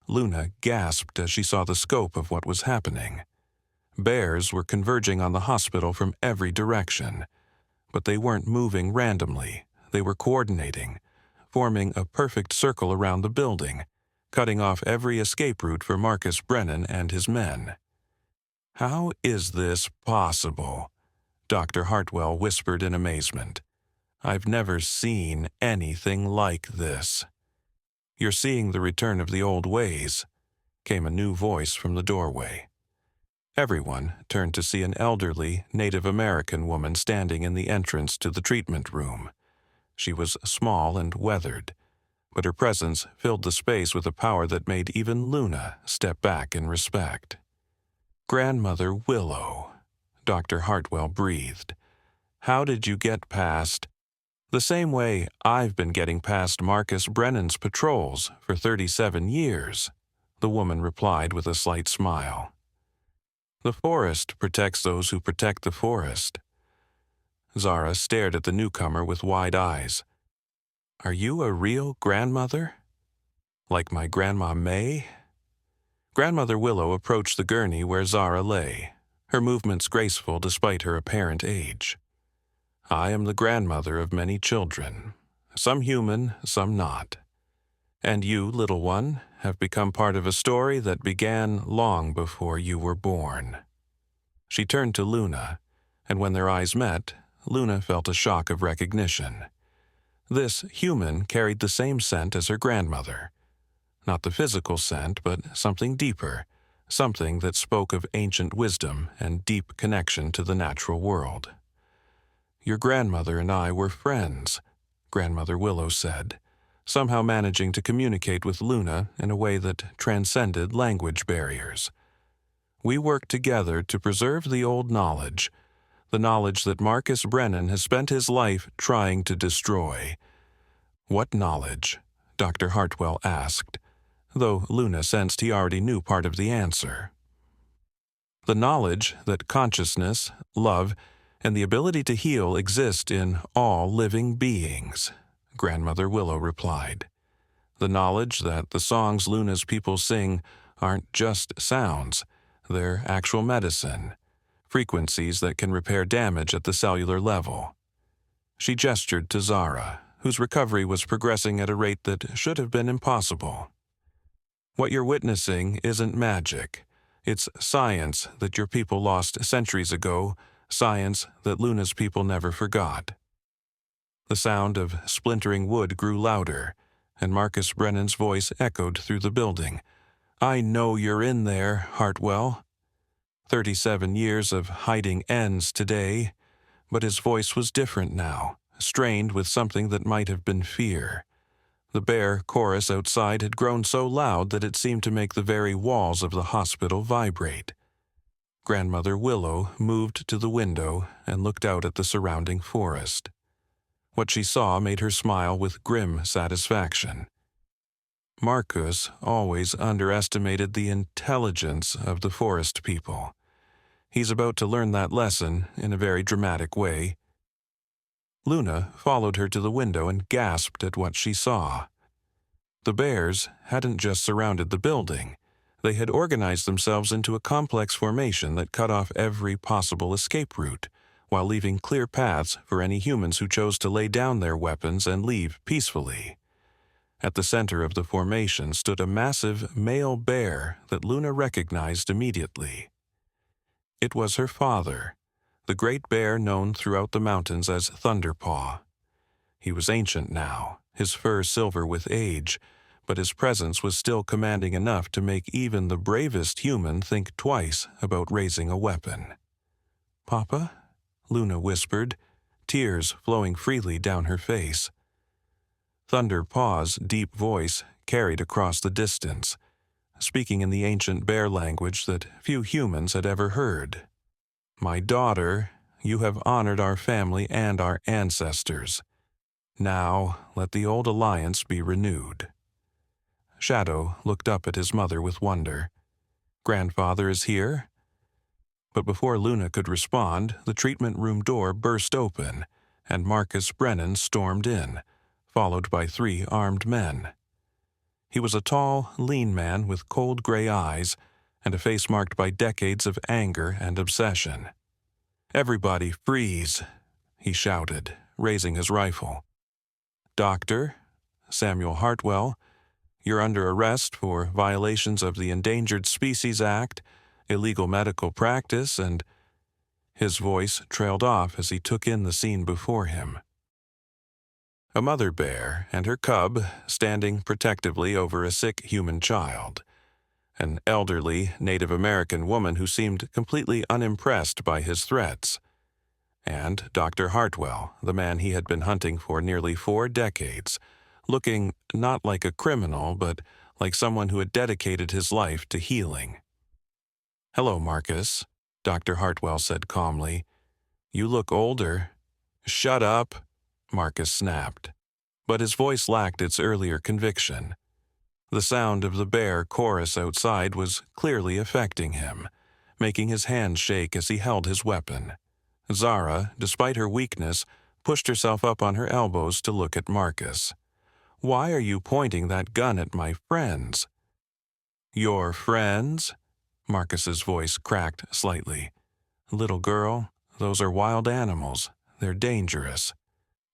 Luna gasped as she saw the scope of what was happening. Bears were converging on the hospital from every direction, but they weren't moving randomly. They were coordinating, forming a perfect circle around the building, cutting off every escape route for Marcus Brennan and his men. "How is this possible?" Dr. Hartwell whispered in amazement. "I've never seen anything like this." "You're seeing the return of the old ways," came a new voice from the doorway. Everyone turned to see an elderly Native American woman standing in the entrance to the treatment room. She was small and weathered, but her presence filled the space with a power that made even Luna step back in respect. "Grandmother Willow," Dr. Hartwell breathed. "How did you get past—" "The same way I've been getting past Marcus Brennan's patrols for 37 years, the woman replied with a slight smile. "The forest protects those who protect the forest." Zara stared at the newcomer with wide eyes. "Are you a real grandmother? Like my Grandma May?" Grandmother Willow approached the gurney where Zara lay, her movements graceful despite her apparent age. "I am the grandmother of many children, some human, some not. And you, little one, have become part of a story that began long before you were born." She turned to Luna, and when their eyes met, Luna felt a shock of recognition. This human carried the same scent as her grandmother. Not the physical scent, but something deeper, something that spoke of ancient wisdom and deep connection to the natural world. "Your grandmother and I were friends," Grandmother Willow said, somehow managing to communicate with Luna in a way that transcended language barriers. "We worked together to preserve the old knowledge, the knowledge that Marcus Brennan has spent his life trying to destroy. What knowledge? Dr. Hartwell asked, though Luna sensed he already knew part of the answer. The knowledge that consciousness, love, and the ability to heal exist in all living beings, Grandmother Willow replied. The knowledge that the songs Luna's people sing aren't just sounds, they're actual medicine, frequencies that can repair damage at the cellular level. She gestured to Zara, whose recovery was progressing at a rate that should have been impossible. What you're witnessing isn't magic. It's science that your people lost centuries ago, science that Luna's people never forgot. The sound of splintering wood grew louder, and Marcus Brennan's voice echoed through the building. I know you're in there, Hartwell. 37 years of hiding ends today, but his voice was different now, strained with something that might have been fear. The bear chorus outside had grown so loud that it seemed to make the very walls of the hospital vibrate. Grandmother Willow moved to the window and looked out at the surrounding forest. What she saw made her smile with grim satisfaction. Marcus always underestimated the intelligence of the forest people. He's about to learn that lesson in a very dramatic way. Luna followed her to the window and gasped at what she saw. The bears hadn't just surrounded the building. They had organized themselves into a complex formation that cut off every possible escape route, while leaving clear paths for any humans who chose to lay down their weapons and leave peacefully. At the center of the formation stood a massive male bear that Luna recognized immediately. It was her father, the great bear known throughout the mountains as Thunderpaw. He was ancient now, his fur silver with age, but his presence was still commanding enough to make even the bravest human think twice about raising a weapon. "Papa?" Luna whispered, tears flowing freely down her face. Thunderpaw's deep voice carried across the distance, speaking in the ancient bear language that few humans had ever heard. "My daughter, you have honored our family and our ancestors. Now let the old alliance be renewed." Shadow looked up at his mother with wonder. "Grandfather is here?" But before Luna could respond, the treatment room door burst open, and Marcus Brennan stormed in, followed by 3 armed men. He was a tall, lean man with cold gray eyes and a face marked by decades of anger and obsession. "Everybody freeze," he shouted, raising his rifle. "Doctor, Samuel Hartwell, you're under arrest for violations of the Endangered Species Act, illegal medical practice, and—" His voice trailed off as he took in the scene before him. A mother bear and her cub standing protectively over a sick human child. An elderly Native American woman who seemed completely unimpressed by his threats. And Dr. Hartwell, the man he had been hunting for nearly 4 decades, looking not like a criminal, but like someone who had dedicated his life to healing. "Hello, Marcus," Dr. Hartwell said calmly. "You look older." "Shut up," Marcus snapped. But his voice lacked its earlier conviction. The sound of the bear chorus outside was clearly affecting him, making his hands shake as he held his weapon. Zara, despite her weakness, pushed herself up on her elbows to look at Marcus. "Why are you pointing that gun at my friends?" "Your friends?" Marcus's voice cracked slightly. "Little girl, those are wild animals. They're dangerous."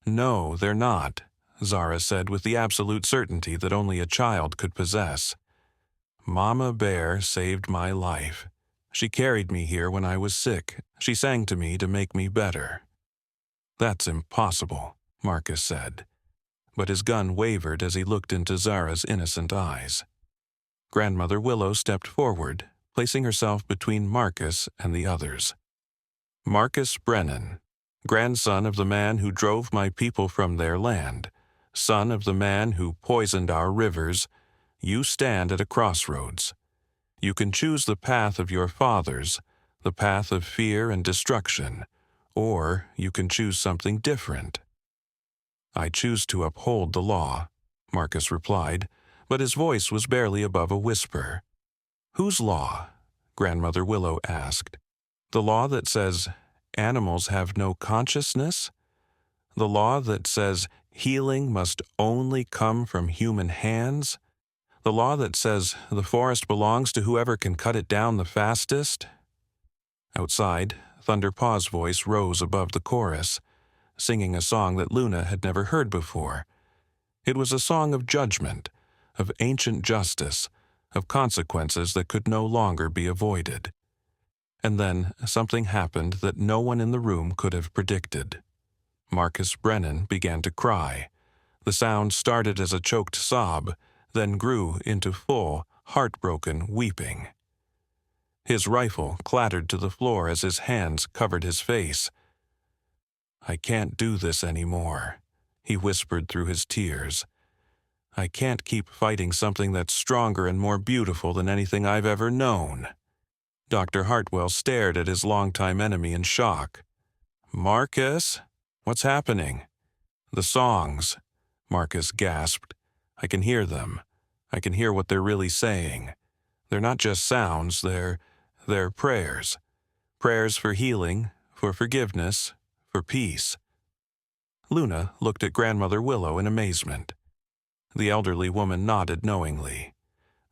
"No, they're not," Zara said with the absolute certainty that only a child could possess. "Mama Bear saved my life. She carried me here when I was sick. She sang to me to make me better." "That's impossible," Marcus said. But his gun wavered as he looked into Zara's innocent eyes. Grandmother Willow stepped forward, placing herself between Marcus and the others. "Marcus Brennan, grandson of the man who drove my people from their land, son of the man who poisoned our rivers, you stand at a crossroads. You can choose the path of your fathers, the path of fear and destruction, or you can choose something different." "I choose to uphold the law," Marcus replied, but his voice was barely above a whisper. "Whose law?" Grandmother Willow asked. "The law that says animals have no consciousness? The law that says healing must only come from human hands? The law that says the forest belongs to whoever can cut it down the fastest?" Outside, Thunder Paw's voice rose above the chorus, singing a song that Luna had never heard before. It was a song of judgment, of ancient justice, of consequences that could no longer be avoided. And then something happened that no one in the room could have predicted. Marcus Brennan began to cry. The sound started as a choked sob, then grew into full, heartbroken weeping. His rifle clattered to the floor as his hands covered his face. "I can't do this anymore," he whispered through his tears. "I can't keep fighting something that's stronger and more beautiful than anything I've ever known." Dr. Hartwell stared at his longtime enemy in shock. "Marcus, what's happening?" "The songs," Marcus gasped. "I can hear them. I can hear what they're really saying. They're not just sounds, they're prayers. Prayers for healing, for forgiveness, for peace." Luna looked at Grandmother Willow in amazement. The elderly woman nodded knowingly.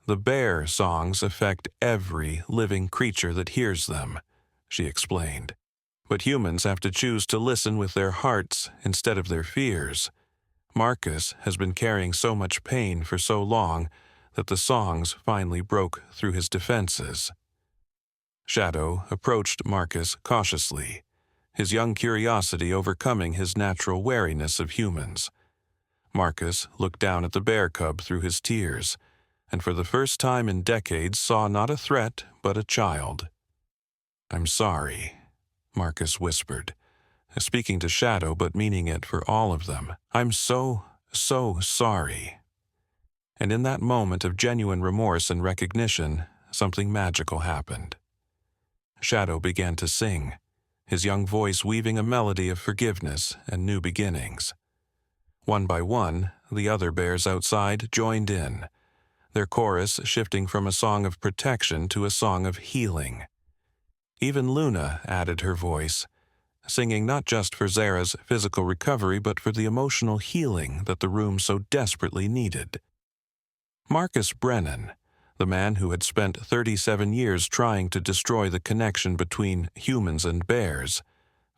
"The bear songs affect every living creature that hears them," she explained. "But humans have to choose to listen with their hearts instead of their fears. Marcus has been carrying so much pain for so long that the songs finally broke through his defenses." Shadow approached Marcus cautiously, his young curiosity overcoming his natural wariness of humans. Marcus looked down at the bear cub through his tears, and for the first time in decades saw not a threat but a child. "I'm sorry," Marcus whispered, speaking to Shadow but meaning it for all of them. "I'm so sorry." And in that moment of genuine remorse and recognition, something magical happened. Shadow began to sing, his young voice weaving a melody of forgiveness and new beginnings. One by one, the other bears outside joined in, their chorus shifting from a song of protection to a song of healing. Even Luna added her voice, singing not just for Zara's physical recovery but for the emotional healing that the room so desperately needed. Marcus Brennan, the man who had spent 37 years trying to destroy the connection between humans and bears,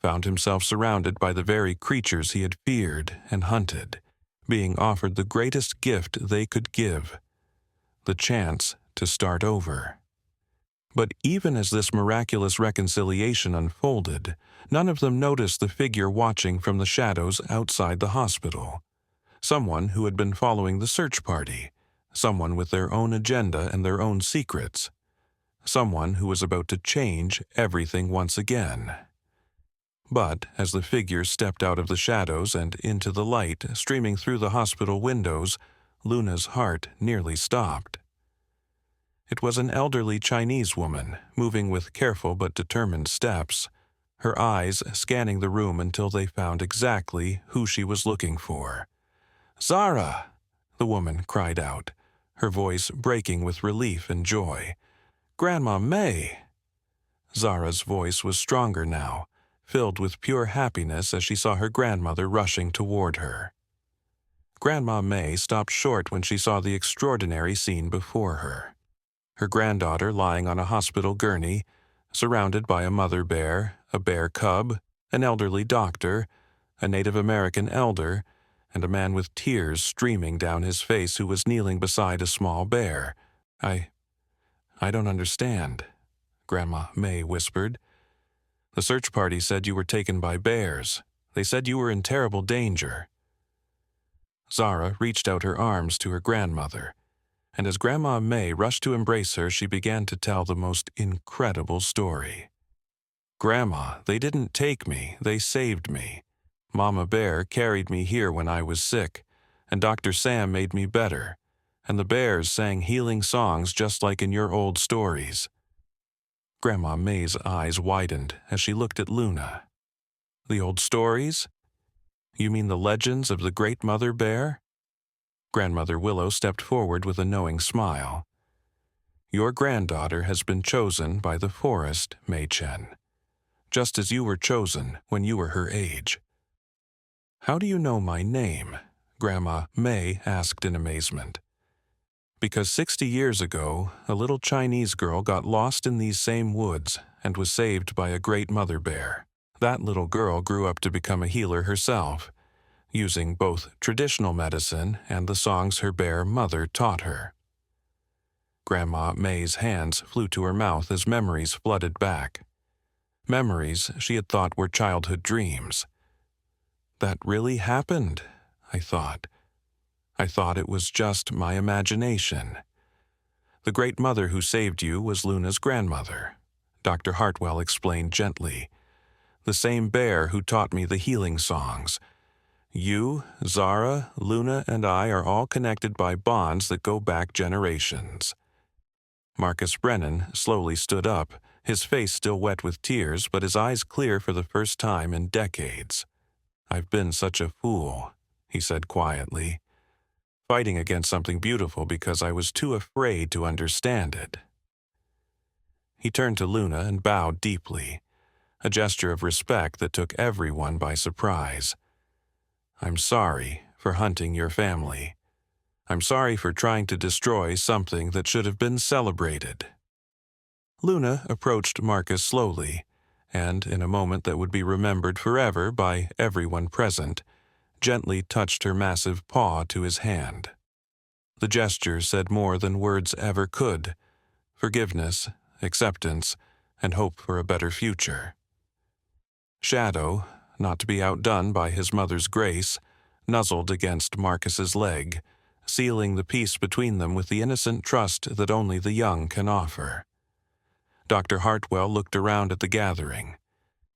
found himself surrounded by the very creatures he had feared and hunted, being offered the greatest gift they could give, the chance to start over. But even as this miraculous reconciliation unfolded, none of them noticed the figure watching from the shadows outside the hospital. Someone who had been following the search party, someone with their own agenda and their own secrets, someone who was about to change everything once again. But as the figure stepped out of the shadows and into the light streaming through the hospital windows, Luna's heart nearly stopped. It was an elderly Chinese woman, moving with careful but determined steps, her eyes scanning the room until they found exactly who she was looking for. "Zara!" the woman cried out, her voice breaking with relief and joy. "Grandma May!" Zara's voice was stronger now, filled with pure happiness as she saw her grandmother rushing toward her. Grandma May stopped short when she saw the extraordinary scene before her. Her granddaughter lying on a hospital gurney, surrounded by a mother bear, a bear cub, an elderly doctor, a Native American elder, and a man with tears streaming down his face who was kneeling beside a small bear. I don't understand," Grandma May whispered. "The search party said you were taken by bears. They said you were in terrible danger." Zara reached out her arms to her grandmother, and as Grandma May rushed to embrace her, she began to tell the most incredible story. "Grandma, they didn't take me, they saved me. Mama Bear carried me here when I was sick, and Dr. Sam made me better, and the bears sang healing songs just like in your old stories." Grandma May's eyes widened as she looked at Luna. The old stories? You mean the legends of the Great Mother Bear? Grandmother Willow stepped forward with a knowing smile. Your granddaughter has been chosen by the forest, Mei Chen, just as you were chosen when you were her age. How do you know my name? Grandma Mei asked in amazement. Because 60 years ago, a little Chinese girl got lost in these same woods and was saved by a great mother bear. That little girl grew up to become a healer herself, using both traditional medicine and the songs her bear mother taught her. Grandma Mei's hands flew to her mouth as memories flooded back. Memories she had thought were childhood dreams. That really happened, I thought. I thought it was just my imagination. The great mother who saved you was Luna's grandmother, Dr. Hartwell explained gently. The same bear who taught me the healing songs. You, Zara, Luna, and I are all connected by bonds that go back generations. Marcus Brennan slowly stood up, his face still wet with tears, but his eyes clear for the first time in decades. I've been such a fool, he said quietly, fighting against something beautiful because I was too afraid to understand it. He turned to Luna and bowed deeply, a gesture of respect that took everyone by surprise. I'm sorry for hunting your family. I'm sorry for trying to destroy something that should have been celebrated. Luna approached Marcus slowly, and in a moment that would be remembered forever by everyone present, gently touched her massive paw to his hand. The gesture said more than words ever could: forgiveness, acceptance, and hope for a better future. Shadow, not to be outdone by his mother's grace, nuzzled against Marcus's leg, sealing the peace between them with the innocent trust that only the young can offer. Dr. Hartwell looked around at the gathering.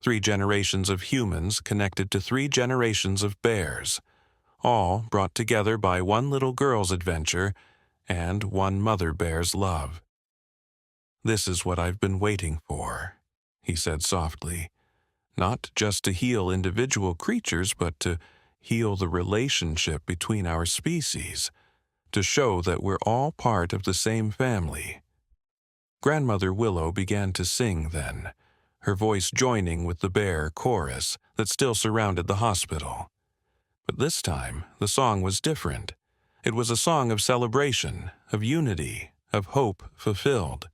3 generations of humans connected to 3 generations of bears, all brought together by one little girl's adventure and one mother bear's love. This is what I've been waiting for, he said softly. Not just to heal individual creatures, but to heal the relationship between our species, to show that we're all part of the same family. Grandmother Willow began to sing then, her voice joining with the bear chorus that still surrounded the hospital. But this time, the song was different. It was a song of celebration, of unity, of hope fulfilled.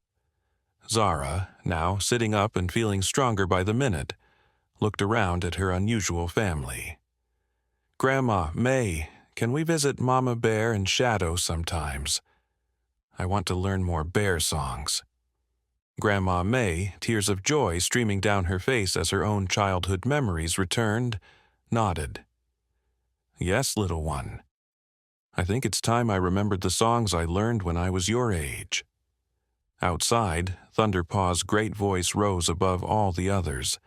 Zara, now sitting up and feeling stronger by the minute, looked around at her unusual family. Grandma Mei, can we visit Mama Bear and Shadow sometimes? I want to learn more bear songs. Grandma Mei, tears of joy streaming down her face as her own childhood memories returned, nodded. Yes, little one. I think it's time I remembered the songs I learned when I was your age. Outside, Thunderpaw's great voice rose above all the others,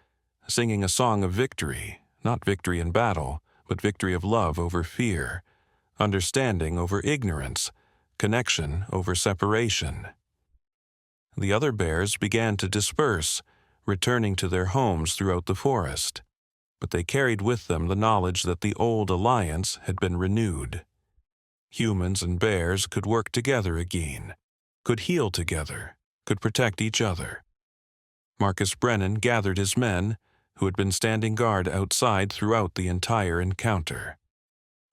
singing a song of victory, not victory in battle, but victory of love over fear, understanding over ignorance, connection over separation. The other bears began to disperse, returning to their homes throughout the forest, but they carried with them the knowledge that the old alliance had been renewed. Humans and bears could work together again, could heal together, could protect each other. Marcus Brennan gathered his men, who had been standing guard outside throughout the entire encounter.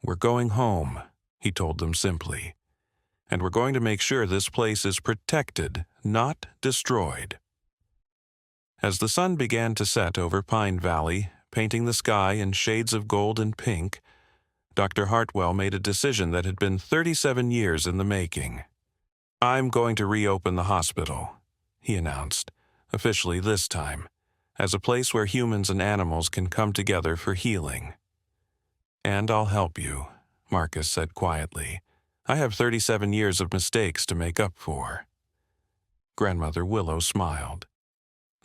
We're going home, he told them simply, and we're going to make sure this place is protected, not destroyed. As the sun began to set over Pine Valley, painting the sky in shades of gold and pink, Dr. Hartwell made a decision that had been 37 years in the making. I'm going to reopen the hospital, he announced, officially this time, as a place where humans and animals can come together for healing. And I'll help you, Marcus said quietly. I have 37 years of mistakes to make up for. Grandmother Willow smiled.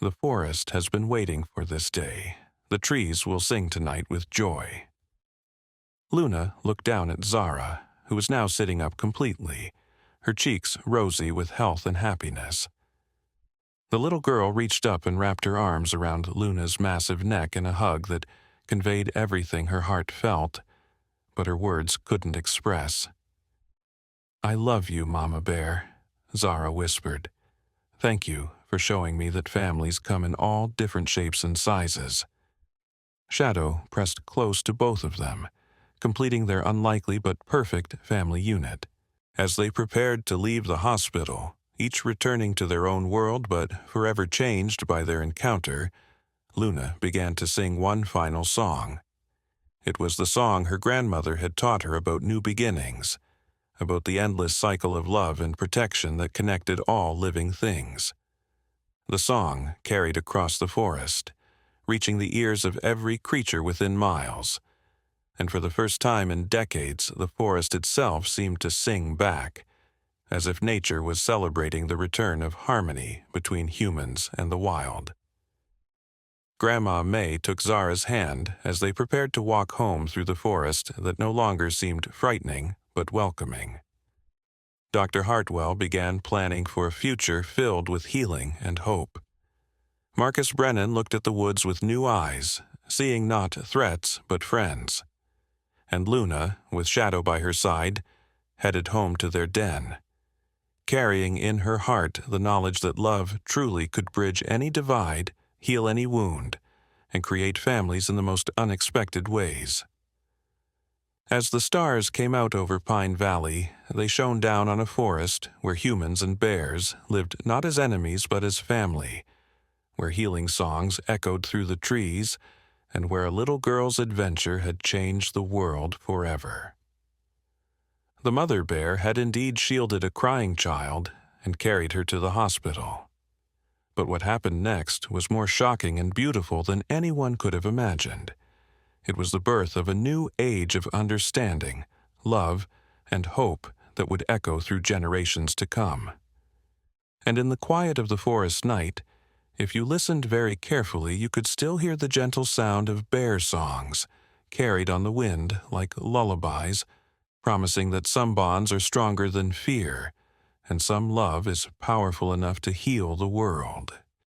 The forest has been waiting for this day. The trees will sing tonight with joy. Luna looked down at Zara, who was now sitting up completely, her cheeks rosy with health and happiness. The little girl reached up and wrapped her arms around Luna's massive neck in a hug that conveyed everything her heart felt, but her words couldn't express. "I love you, Mama Bear," Zara whispered. "Thank you for showing me that families come in all different shapes and sizes." Shadow pressed close to both of them, completing their unlikely but perfect family unit. As they prepared to leave the hospital, each returning to their own world but forever changed by their encounter, Luna began to sing one final song. It was the song her grandmother had taught her about new beginnings, about the endless cycle of love and protection that connected all living things. The song carried across the forest, reaching the ears of every creature within miles, and for the first time in decades the forest itself seemed to sing back, as if nature was celebrating the return of harmony between humans and the wild. Grandma May took Zara's hand as they prepared to walk home through the forest that no longer seemed frightening but welcoming. Dr. Hartwell began planning for a future filled with healing and hope. Marcus Brennan looked at the woods with new eyes, seeing not threats but friends. And Luna, with Shadow by her side, headed home to their den, carrying in her heart the knowledge that love truly could bridge any divide, heal any wound, and create families in the most unexpected ways. As the stars came out over Pine Valley, they shone down on a forest where humans and bears lived not as enemies but as family, where healing songs echoed through the trees, and where a little girl's adventure had changed the world forever. The mother bear had indeed shielded a crying child and carried her to the hospital. But what happened next was more shocking and beautiful than anyone could have imagined. It was the birth of a new age of understanding, love, and hope that would echo through generations to come. And in the quiet of the forest night, if you listened very carefully, you could still hear the gentle sound of bear songs, carried on the wind like lullabies, promising that some bonds are stronger than fear, and some love is powerful enough to heal the world.